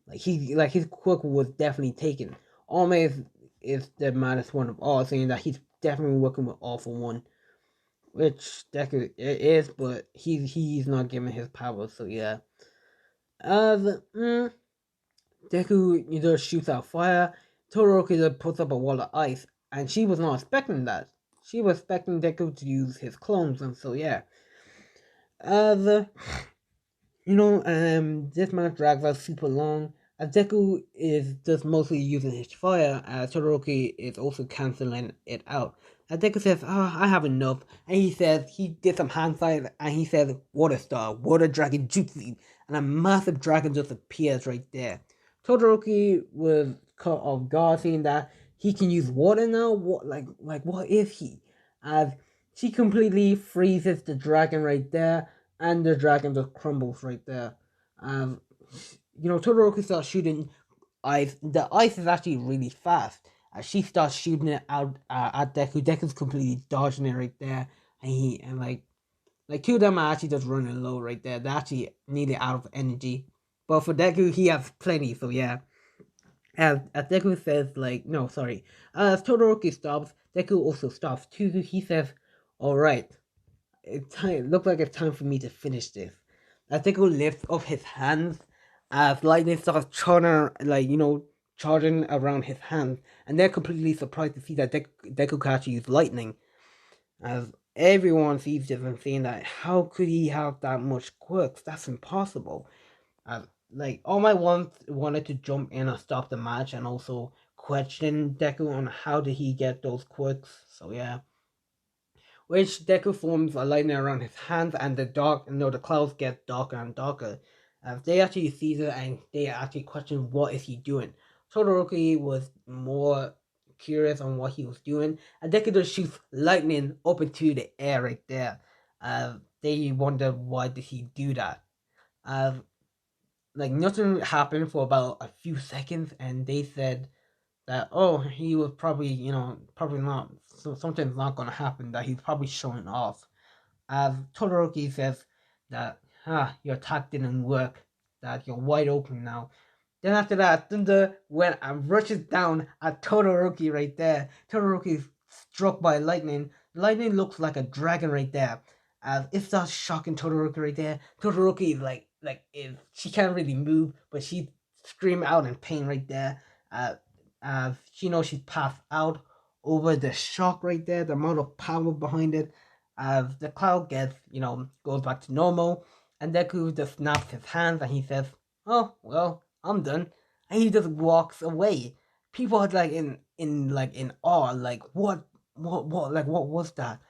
Like his quirk was definitely taken. All Might is the maddest one of all, saying that he's definitely working with All for One, which Deku is, but he's not given his powers, so yeah. As Deku either shoots out fire, Todoroki just puts up a wall of ice, and she was not expecting that. She was expecting Deku to use his clones, and so yeah. The this match drags out super long. As Deku is just mostly using his fire, as Todoroki is also canceling it out. As Deku says, I have enough. And he says, he did some hand signs, and he says, Water Star, Water Dragon Jutsu. And a massive dragon just appears right there. Todoroki was caught off guard, seeing that he can use water now. What is he? As she completely freezes the dragon right there, and the dragon just crumbles right there. Um, Todoroki starts shooting ice. The ice is actually really fast. She starts shooting it out at Deku. Deku's completely dodging it right there, and Like two of them are actually just running low right there. They're actually nearly out of energy. But for Deku, he has plenty. So yeah, as Deku says, like no, sorry. As Todoroki stops, Deku also stops too. He says, "All right, it looks like it's time for me to finish this." As Deku lifts up his hands, as lightning starts charging, like charging around his hands, and they're completely surprised to see that Deku can actually use lightning. As everyone sees this and saying that, how could he have that much quirks? That's impossible. Like all my ones wanted to jump in and stop the match and also question Deku on how did he get those quirks. So yeah, which Deku forms a lightning around his hands, and the clouds get darker and darker. They actually see it and they actually question what is he doing. Todoroki was more curious on what he was doing, and Deku just shoots lightning up into the air right there. They wonder why did he do that. Uh, like nothing happened for about a few seconds, and they said that he was probably probably not something's not gonna happen, that he's probably showing off. As Todoroki says that your attack didn't work, that you're wide open now. Then after that, Thunder went and rushes down at Todoroki right there. Todoroki is struck by lightning. Lightning looks like a dragon right there. As it starts shocking Todoroki right there. Todoroki is like if she can't really move, but she scream out in pain right there. She knows she's passed out over the shock right there, the amount of power behind it. As the cloud gets, goes back to normal, and Deku just snaps his hands and he says, "Oh well, I'm done," and he just walks away. People are like in awe, like what was that?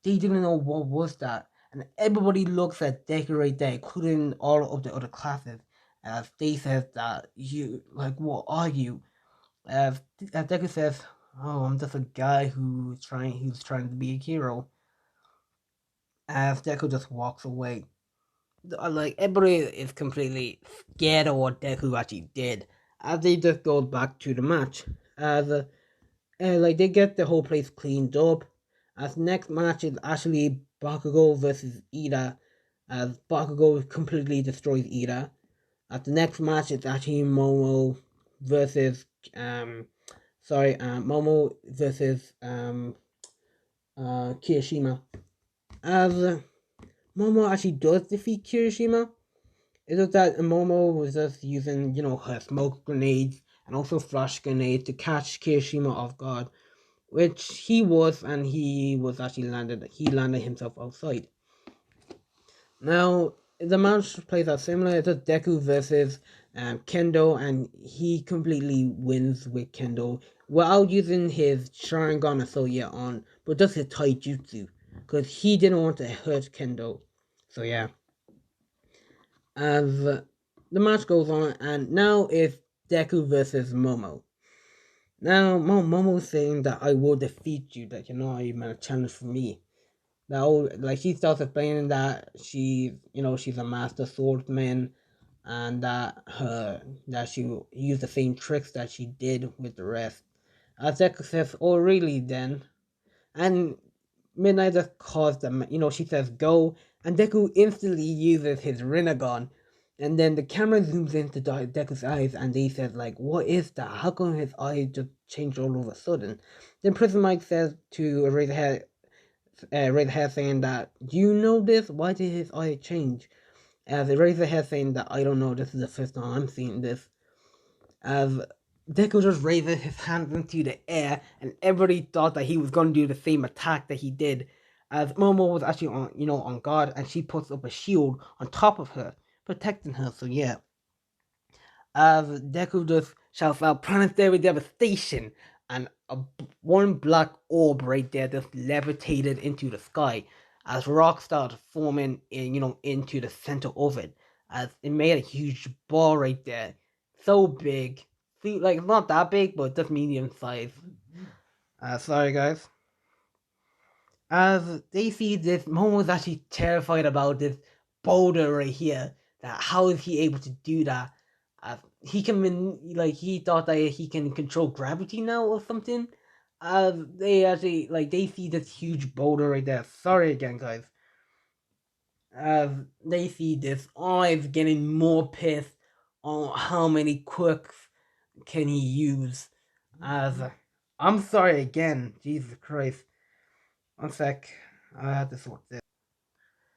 They didn't know what was that, and everybody looks at Deku right there, including all of the other classes. As they says that you like, what are you? As Deku says, "Oh, I'm just a guy who's trying to be a hero." As Deku just walks away. Like everybody is completely scared of what Deku actually did. As they just go back to the match, as like they get the whole place cleaned up. As next match is actually Bakugo versus Ida, as Bakugo completely destroys Ida. At the next match, it's actually Momo versus Momo versus Kirishima. As Momo actually does defeat Kirishima. It's just that Momo was just using, her smoke grenades and also flash grenades to catch Kirishima off guard, which he was, and he landed himself outside. Now, the match plays out similar. It's just Deku versus Kendo, and he completely wins with Kendo without using his sharingan or so yet on, but just his taijutsu, because he didn't want to hurt Kendo. So yeah. As the match goes on, and now it's Deku versus Momo. Now, Momo's saying that I will defeat you, that you're not even a challenge for me. Now, like, she starts explaining that she's a master swordsman, and that she used the same tricks that she did with the rest. As Deku says, "Oh, really? Then?" And Midnight just calls them, she says go, and Deku instantly uses his Rinnegan. And then the camera zooms into Deku's eyes, and they says, like, what is that? How come his eyes just changed all of a sudden? Then Prison Mike says to Razorhead saying that, do you know this? Why did his eye change? As Razorhead saying that, I don't know, this is the first time I'm seeing this. As Deku just raises his hands into the air, and everybody thought that he was going to do the same attack that he did. As Momo was actually on guard, and she puts up a shield on top of her, protecting her. So yeah, as Deku just shouts out planetary devastation, and one black orb right there just levitated into the sky as rocks started forming into the center of it, as it made a huge ball right there, so big. See, like it's not that big, but just medium size. Sorry guys. As they see this, Momo's actually terrified about this boulder right here. That how is he able to do that? He he thought that he can control gravity now or something. They actually they see this huge boulder right there. Sorry again, guys. As they see this, I's getting more pissed on how many quirks can he use. As I'm sorry again, Jesus Christ. One sec, I had to sort this.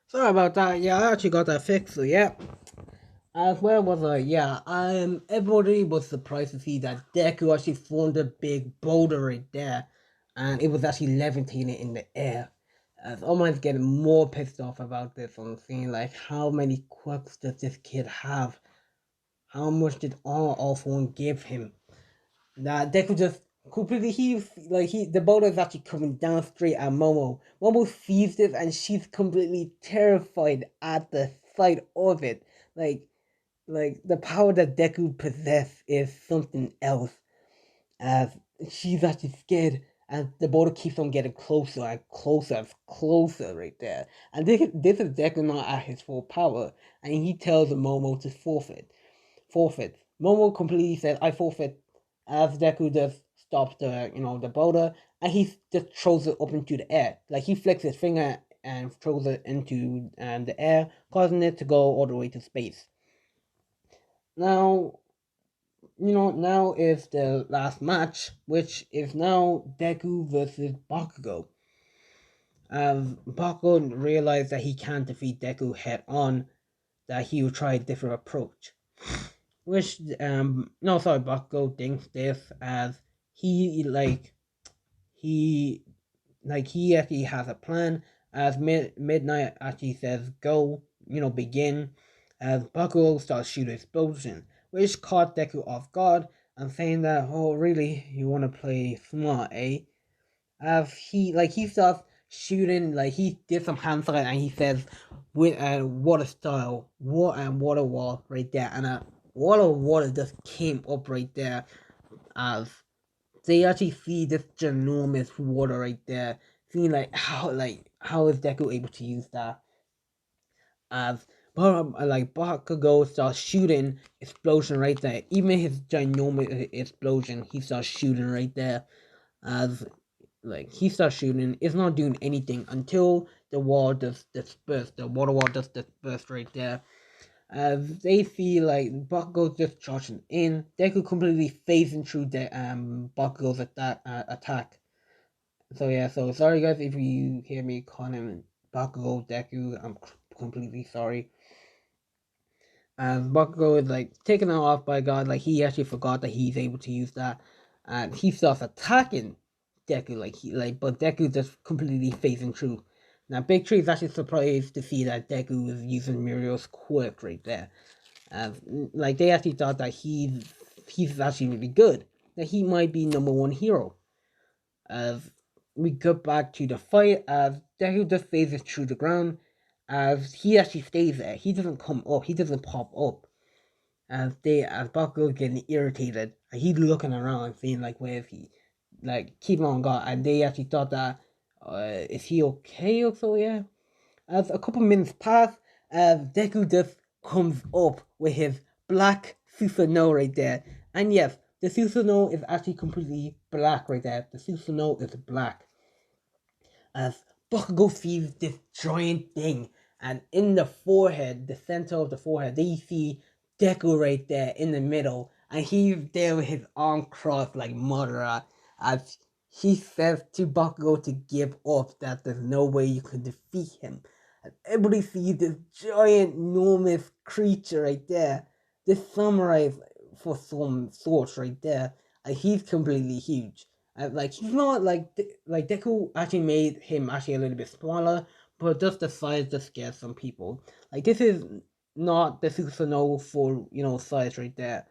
Sorry about that. Yeah, I actually got that fixed. So yeah. As well was yeah, everybody was surprised to see that Deku actually formed a big boulder right there, and it was actually levitating in the air. As Omar's getting more pissed off about this, I'm seeing like how many quirks does this kid have? How much did all for one give him? That Deku just completely the boulder is actually coming down straight at Momo. Momo sees this and she's completely terrified at the sight of it. Like the power that Deku possesses is something else. As she's actually scared, and the boulder keeps on getting closer and closer and closer right there. And this is Deku not at his full power, and he tells Momo to forfeit. Forfeit. Momo completely says, "I forfeit." As Deku just stops the boulder, and he just throws it up into the air. Like he flicks his finger and throws it into the air, causing it to go all the way to space. Now, now is the last match, which is now Deku versus Bakugo. Bakugo realized that he can't defeat Deku head on, that he will try a different approach. Which, no, sorry, Bakugo thinks this as he, he, he actually has a plan, as Midnight actually says, go, begin, as Bakugo starts shooting explosion, which caught Deku off guard, and saying that, oh, really, you want to play smart, eh? As he starts shooting, he did some hand sign, and he says, with water style, water and water wall right there, and a wall of water just came up right there, as they actually see this ginormous water right there, seeing how is Deku able to use that? As Bakugo starts shooting explosion right there. Even his ginormous explosion, he starts shooting right there. As he starts shooting, it's not doing anything until the wall just dispersed. The water wall just dispersed right there. As they see Bakugo just charging in, Deku completely phasing through the Bakugo's attack. So yeah, so sorry guys if you hear me calling him Bakugo Deku. I'm completely sorry. And Bakugo is taken off by God. He actually forgot that he's able to use that, and he starts attacking Deku. But Deku just completely phasing through. Now Big Tree is actually surprised to see that Deku is using Muriel's quirk right there. They actually thought that he's actually really good. That he might be number one hero. As we go back to the fight, as Deku just phases through the ground, as he actually stays there. He doesn't come up. He doesn't pop up. As Bakugo getting irritated, and he's looking around, seeing where is he, keeping on guard, and they actually thought that, is he okay or so? Yeah. As a couple minutes pass, Deku just comes up with his black Susanoo right there. And yes, the Susanoo is actually completely black right there. The Susanoo is black. As Bakugo sees this giant thing, and in the forehead, the center of the forehead, they see Deku right there in the middle, and he's there with his arm crossed like Madara, as he says to Bakugo to give up, that there's no way you can defeat him. And everybody sees this giant, enormous creature right there, this samurai for some sorts right there, and he's completely huge. He's not Deku actually made him actually a little bit smaller, but just the size just scares some people. This is not the Susanoo for size right there.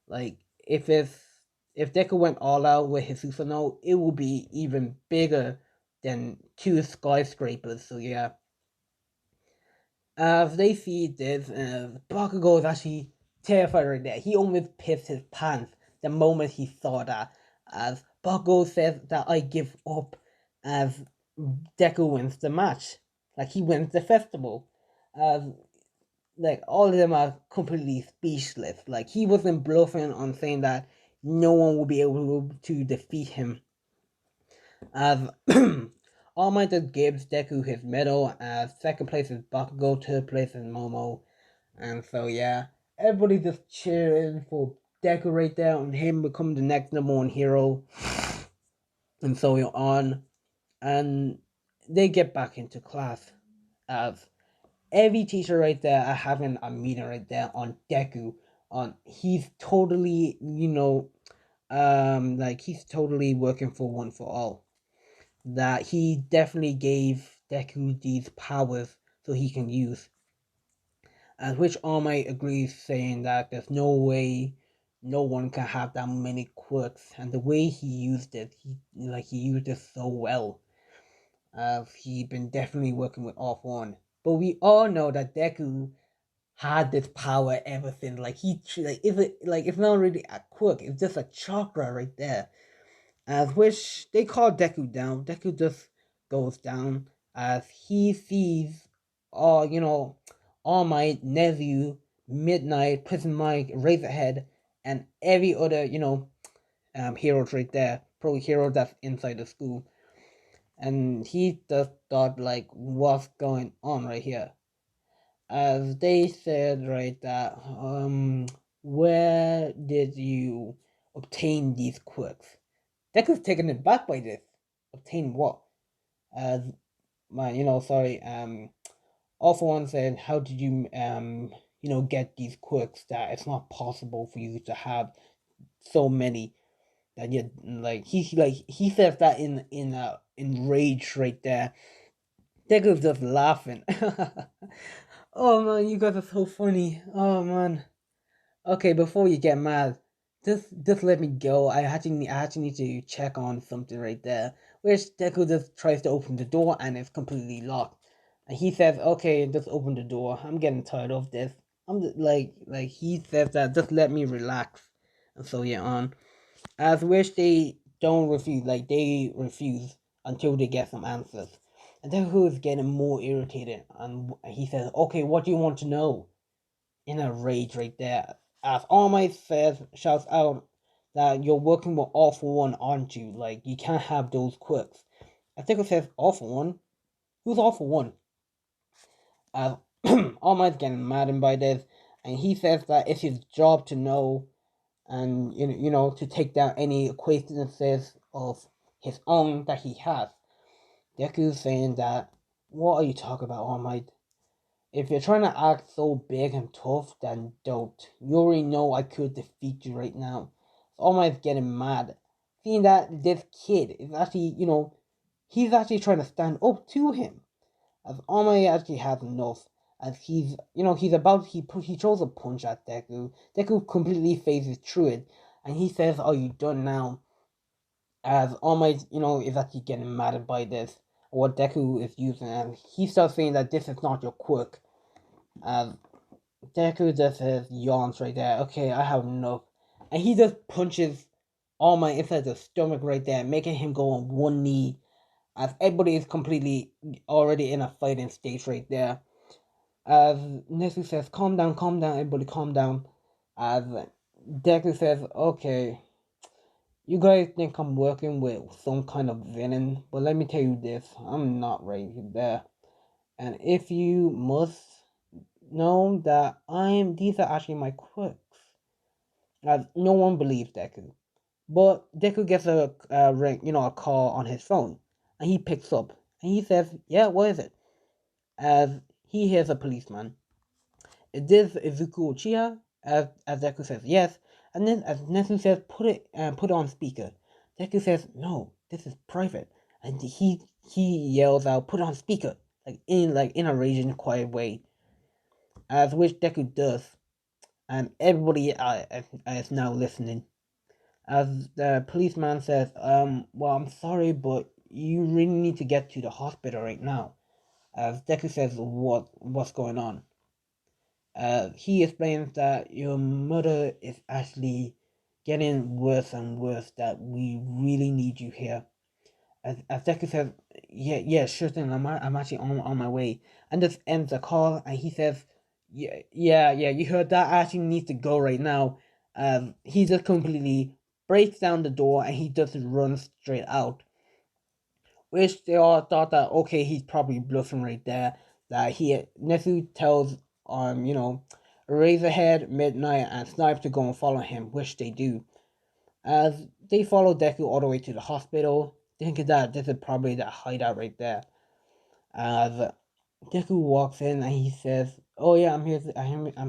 Like if Deku went all out with his Susanoo, it will be even bigger than two skyscrapers. So yeah, as they see this, Bakugo is actually terrified right there. He almost pissed his pants the moment he saw that. As Bakugo says that I give up, as Deku wins the match. He wins the festival. As all of them are completely speechless. He wasn't bluffing on saying that no one will be able to defeat him. As All Might just gives Deku his medal. Second place is Bakugo, third place is Momo, and so yeah, everybody just cheering for Deku right there, and him become the next number one hero, and so on. And they get back into class as every teacher right there are having a meeting right there on Deku. On he's totally, like he's totally working for one for all. That he definitely gave Deku these powers so he can use, and which All Might agrees, saying that there's no way no one can have that many quirks, and the way he used it, he used it so well. He been definitely working with All For One, but we all know that Deku had this power ever since. It's not really a quirk, it's just a chakra right there. As which they call Deku down. Deku just goes down as he sees All Might, Nezu, Midnight, Prison Mike, Razorhead, and every other, heroes right there. Probably hero that's inside the school. And he just thought like what's going on right here. As they said right that where did you obtain these quirks? Deku's taken it back by this. Obtain what? As my sorry, All For One said, how did you get these quirks that it's not possible for you to have so many that you he says that in rage right there. Deku's just laughing. Oh man, you guys are so funny. Oh man. Okay, before you get mad, just let me go. I actually need to check on something right there. Which Deku just tries to open the door and it's completely locked. And he says, "Okay, just open the door. I'm getting tired of this. I'm just, like he says that just let me relax." And so yeah, on. As which they don't refuse, like they refuse until they get some answers. And Deku is getting more irritated, and he says, "Okay, what do you want to know?" In a rage right there. As All Might says, shouts out that you're working with All For One, aren't you? Like, you can't have those quirks. I think it says All For One. Who's All For One? As All Might's getting maddened by this, and he says that it's his job to know and, to take down any acquaintances of his own that he has. Deku's saying that, what are you talking about, All Might? If you're trying to act so big and tough, then don't. You already know I could defeat you right now. So All Might's getting mad. Seeing that this kid is actually, he's actually trying to stand up to him. As All Might actually has enough. As he throws a punch at Deku. Deku completely phases through it. And he says, are you done now? As All Might, is actually getting mad by this. What Deku is using. And he starts saying that this is not your quirk. Deku just says yawns right there. Okay, I have enough. And he just punches All Might inside the stomach right there, making him go on one knee. As everybody is completely already in a fighting stage right there. As Nezu says, calm down, everybody calm down. As Deku says, okay, you guys think I'm working with some kind of villain, but let me tell you this, I'm not right there. And if you must know that these are actually my quirks. As no one believes Deku. But Deku gets a ring, a call on his phone. And he picks up. And he says, yeah, what is it? As he hears a policeman. Is this Izuku Uchiha? As Deku says, yes. And then as Nezu says, put it on speaker. Deku says, no, this is private. And he yells out, put it on speaker. In a raging quiet way. As which Deku does. And everybody is now listening. As the policeman says, well, I'm sorry, but you really need to get to the hospital right now. As Deku says, what's going on? He explains that your mother is actually getting worse and worse, that we really need you here. As Deku says, yeah, sure thing, I'm actually on my way. And this ends the call, and he says, yeah, you heard that, I actually need to go right now. He just completely breaks down the door, and he just runs straight out. which they all thought that okay, he's probably bluffing right there. That Nezu tells Razorhead, Midnight, and Snipe to go and follow him, which they do. As they follow Deku all the way to the hospital, thinking that this is probably the hideout right there. As Deku walks in and he says, "Oh yeah, I'm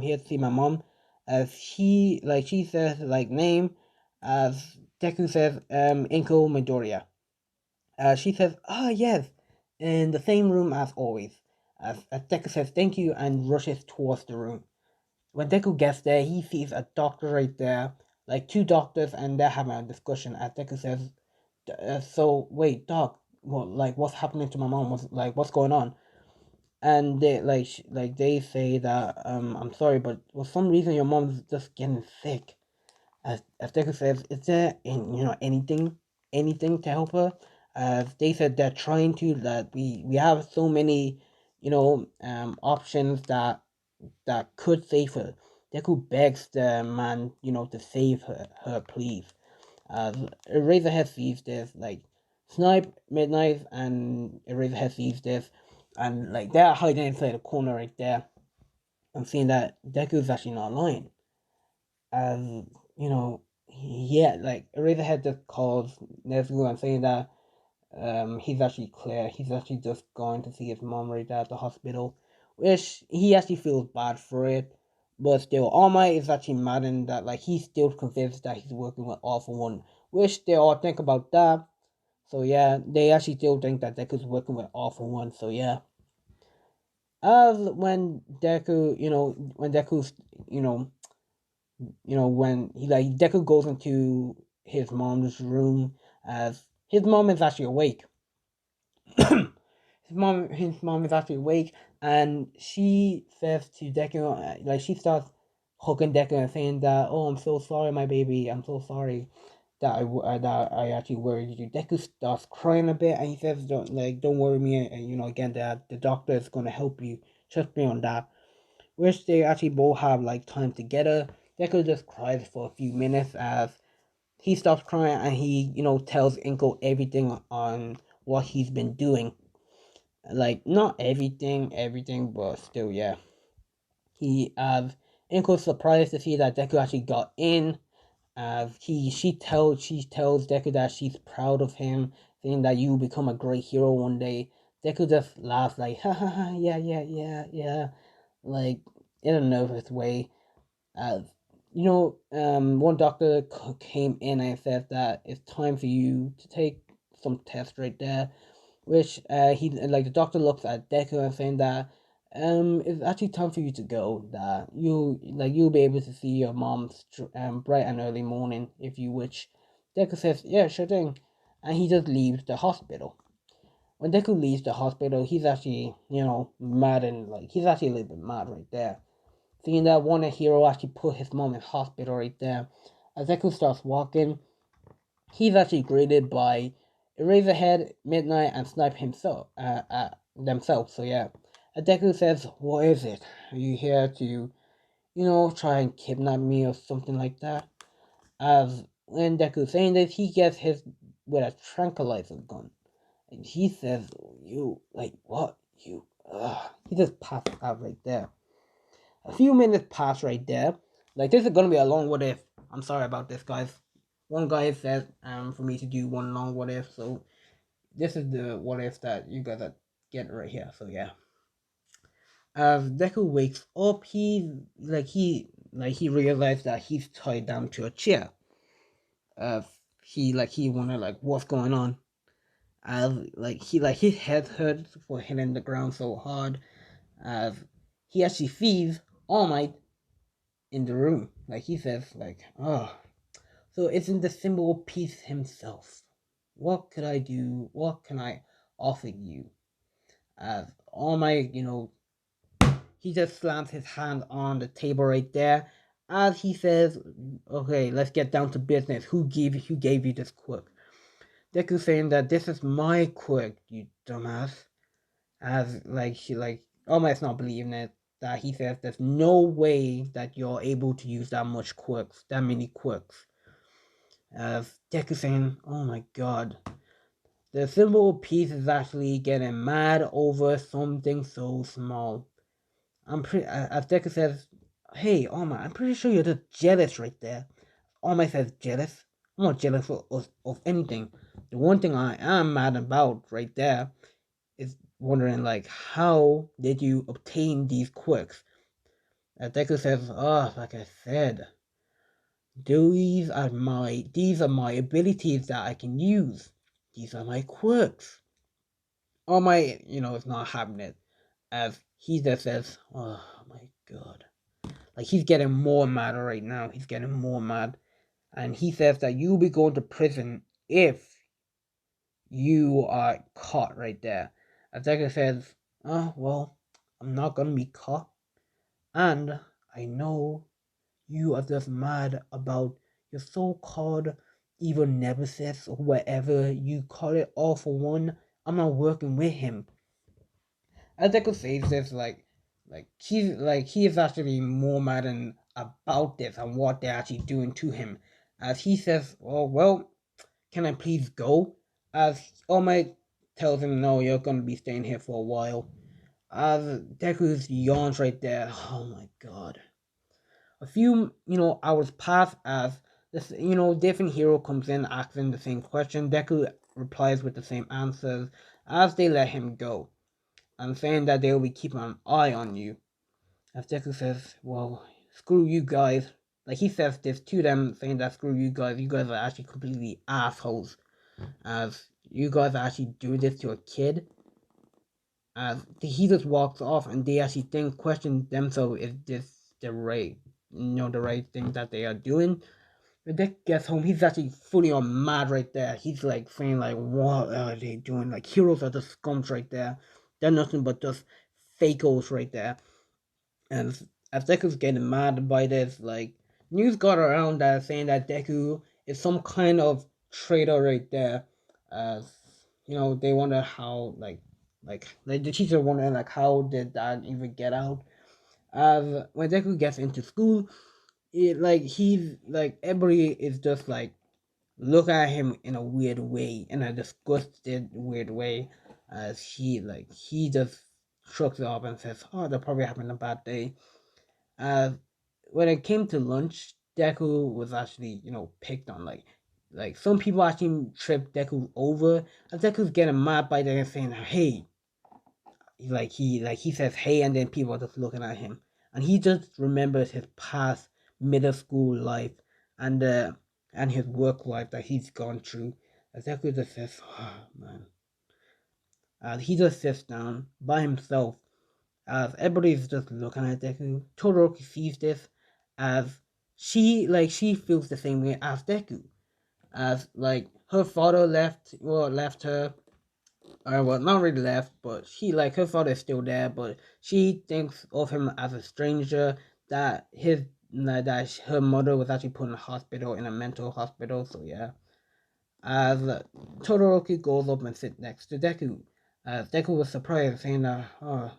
here to see my mom." As she says name, as Deku says, Inko Midoriya. She says, "Ah yes," in the same room as always. As Deku says thank you and rushes towards the room. When Deku gets there, he sees a doctor right there, like two doctors, and they're having a discussion. As Deku says, "So wait, doc, what's happening to my mom? What's going on?" And they they say that I'm sorry, but for some reason your mom's just getting sick. As Deku says, is there anything to help her? As they said they're trying to, that we have so many options that could save her. Deku begs the man to save her please. Eraserhead sees this, Snipe, Midnight, and Eraserhead sees this, and they're hiding inside the corner right there. I'm seeing that Deku's actually not lying. And yeah, Eraserhead just calls Nezuko and saying that he's actually clear. He's actually just going to see his mom right there at the hospital, which he actually feels bad for it. But still, All Might is actually mad in that he's still convinced that he's working with All for One, which they all think about that. So yeah, they actually still think that Deku's working with All for One. So yeah, as when Deku, when Deku's, when Deku goes into his mom's room, as his mom is actually awake. his mom is actually awake, and she says to Deku, she starts hugging Deku and saying that, "Oh, I'm so sorry, my baby. I'm so sorry that I actually worried you." Deku starts crying a bit, and he says, "Don't worry me, and again that the doctor is gonna help you. Trust me on that." Which they actually both have time together. Deku just cries for a few minutes as he stops crying and he tells Inko everything on what he's been doing. Not everything, but still, yeah. He Inko's surprised to see that Deku actually got in. She tells Deku that she's proud of him, saying that you will become a great hero one day. Deku just laughs ha ha ha, yeah, yeah, yeah, yeah, like in a nervous way. Uh, one doctor came in and said that it's time for you to take some tests right there, which he the doctor looks at Deku and saying that it's actually time for you to go. That you'll be able to see your mom bright and early morning if you wish. Deku says yeah, sure thing, and he just leaves the hospital. When Deku leaves the hospital, he's actually mad, and he's actually a little bit mad right there, seeing that one hero actually put his mom in hospital right there. As Deku starts walking, he's actually greeted by Eraserhead, Midnight, and Snipe himself, themselves. So yeah, Deku says, "What is it? Are you here to, try and kidnap me or something like that?" As when Deku saying this, he gets his with a tranquilizer gun, and he says, "You what? You?" He just passed out right there. A few minutes pass right there. This is gonna be a long what if. I'm sorry about this, guys. One guy said for me to do one long what if, so this is the what if that you guys are getting right here. So yeah. As Deku wakes up, he realized that he's tied down to a chair. He wonder what's going on. As his head hurts for hitting the ground so hard. As he actually sees All Might in the room. He says, oh, so isn't the symbol of peace himself? What could I do? What can I offer you? As all my, he just slams his hand on the table right there. As he says, okay, let's get down to business. Who gave you this quirk? Deku saying that this is my quirk, you dumbass. As All Might's not believing it. That he says there's no way that you're able to use that many quirks. Deku saying, "Oh my god." The simple piece is actually getting mad over something so small. As Deku says, hey, Alma, I'm pretty sure you're just jealous right there. Alma says, jealous? I'm not jealous of anything. The one thing I am mad about right there is wondering, like, how did you obtain these quirks? As Deku says, like I said, these are my abilities that I can use. These are my quirks. All my, it's not having it. As he just says, oh my god. Like, he's getting more mad right now. He's getting more mad. And he says that you'll be going to prison if you are caught right there. As Deku says, oh, well, I'm not gonna be caught. And I know you are just mad about your so-called evil nemesis or whatever you call it all for one. I'm not working with him. As Deku says this, he is actually more mad about this and what they're actually doing to him. As he says, "Oh well, can I please go?" As All Might tells him, "No, you're gonna be staying here for a while." As Deku's yawns right there. Oh my god. A few, hours pass as this, different hero comes in asking the same question. Deku replies with the same answers as they let him go and saying that they will be keeping an eye on you. As Deku says, well, screw you guys. Like, he says this to them, saying that screw you guys are actually completely assholes. As you guys are actually doing this to a kid. As he just walks off and they actually question themselves, is this the right thing that they are doing? When Dick gets home, he's actually fully on mad right there. He's like saying like, what are they doing? Like, heroes are just scums right there. They're nothing but just fakos right there. And as Deku's getting mad by this, like, news got around that saying that Deku is some kind of traitor right there. As they wonder how like the teacher wondering like how did that even get out. As when Deku gets into school, he's like everybody is just like look at him in a weird way, in a disgusted weird way, as he just shrugs it off and says, "Oh, they're probably having a bad day." Uh, when it came to lunch, Deku was actually picked on. Like some people actually tripped Deku over, and Deku's getting mad by them saying, "Hey," he says, "Hey," and then people are just looking at him, and he just remembers his past middle school life and his work life that he's gone through. As Deku just says, "Oh man," he just sits down by himself as everybody's just looking at Deku. Todoroki sees this as she feels the same way as Deku. As like her father left her, or well, not really left, but her father is still there, but she thinks of him as a stranger. That her mother was actually put in a hospital, in a mental hospital. So yeah, as Todoroki goes up and sits next to Deku. Deku was surprised, saying that, "Oh,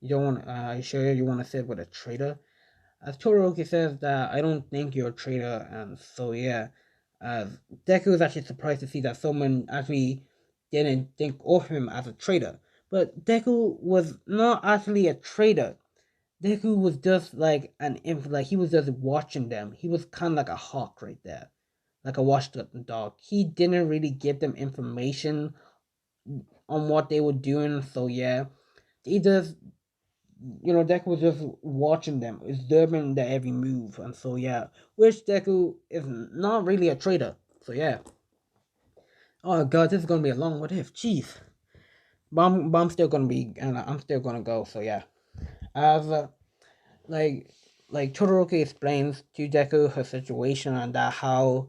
you don't want? Are you sure you want to sit with a traitor?" As Todoroki says that, "I don't think you're a traitor," and so yeah, Deku was actually surprised to see that someone actually didn't think of him as a traitor. But Deku was not actually a traitor. Deku was just like he was just watching them. He was kind of like a hawk right there, like a watched dog. He didn't really give them information on what they were doing. So yeah, he just Deku was just watching them, observing their every move, and so yeah, which Deku is not really a traitor. So yeah. Oh god, this is gonna be a long what if. Jeez. But I'm still gonna be, and I'm still gonna go. So yeah, as like Todoroki explains to Deku her situation and that how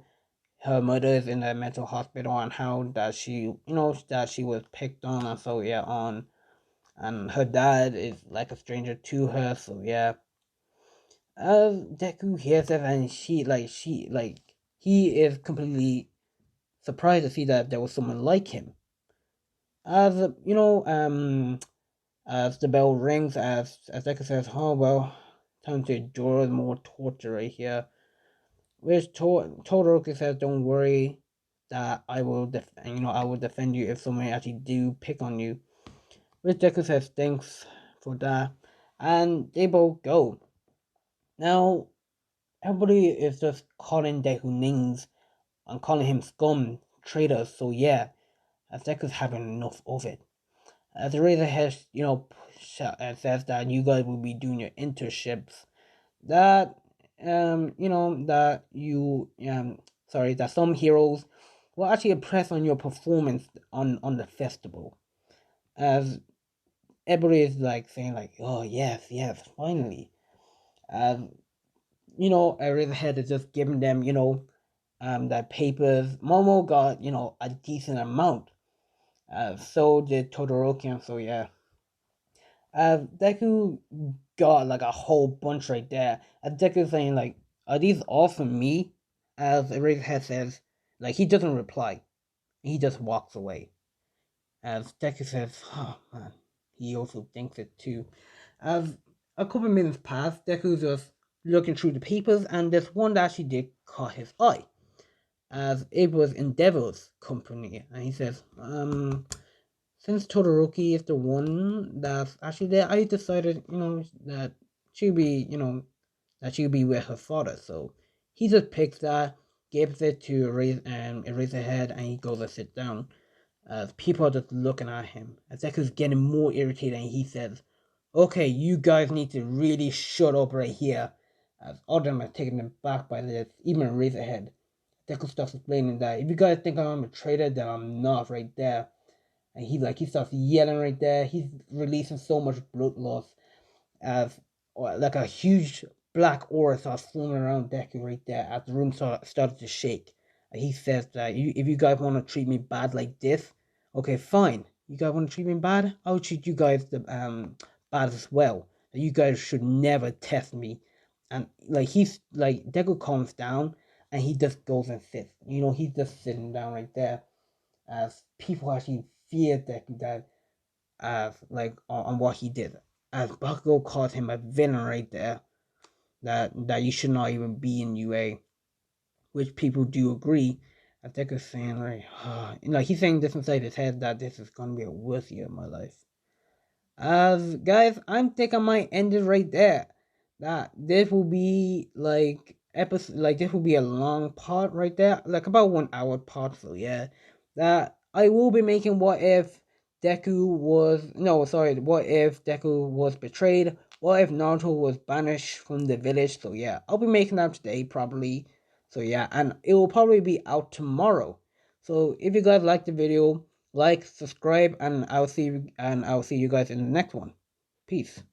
her mother is in a mental hospital and how that she was picked on and so yeah on, and her dad is like a stranger to her. So yeah, Deku hears that and he is completely surprised to see that there was someone like him. As as the bell rings, as Deku says, "Oh well, time to endure more torture right here." Which Todoroki says, "Don't worry, that I will defend you if someone actually do pick on you. Which Deku says thanks for that, and they both go. Now everybody is just calling Deku names and calling him scum, traitor. So yeah, as Deku's having enough of it. As the Razor has, says that you guys will be doing your internships. That that that some heroes will actually impress on your performance on the festival. As everybody is like saying like, oh yes, yes, finally. As Eraserhead is just giving them, that papers. Momo got, a decent amount. So did Todoroki, and so yeah. Deku got like a whole bunch right there. Deku saying like, "Are these all for me?" As Eraserhead says, like he doesn't reply. He just walks away. As Deku says, "Oh man," he also thinks it too. As a couple of minutes pass, Deku's just looking through the papers, and there's one that actually did caught his eye. As it was Endeavor's company, and he says, since Todoroki is the one that's actually there, I decided, that she'll be, that she'll be with her father. So he just picks that, gives it to Eraserhead, and he goes to sit down. People are just looking at him. As Deku's getting more irritated, and he says, "Okay, you guys need to really shut up right here." As all of them are taken aback by this, even Eraserhead. Deku starts explaining that if you guys think I'm a traitor, then I'm not right there. And he starts yelling right there. He's releasing so much blood loss as like a huge black aura starts forming around Deku right there as the room started to shake. And he says that if you guys want to treat me bad like this, okay, fine. You guys want to treat me bad? I'll treat you guys the bad as well. You guys should never test me. And like he's like Deku calms down and he just goes and sits. He's just sitting down right there as people actually fear that as like on what he did. As Bakugo calls him a villain right there, that you should not even be in UA, which people do agree. I think it's saying like, he's saying this inside his head that this is gonna be a worst year of my life. As guys, I'm think I might end it right there. That this will be like episode, like this will be a long part right there, like about 1 hour part. So yeah, that I will be making what if what if Deku was betrayed? What if Naruto was banished from the village? So yeah, I'll be making that today probably. So yeah, and it will probably be out tomorrow. So if you guys like the video, like, subscribe, and I'll see you guys in the next one. Peace.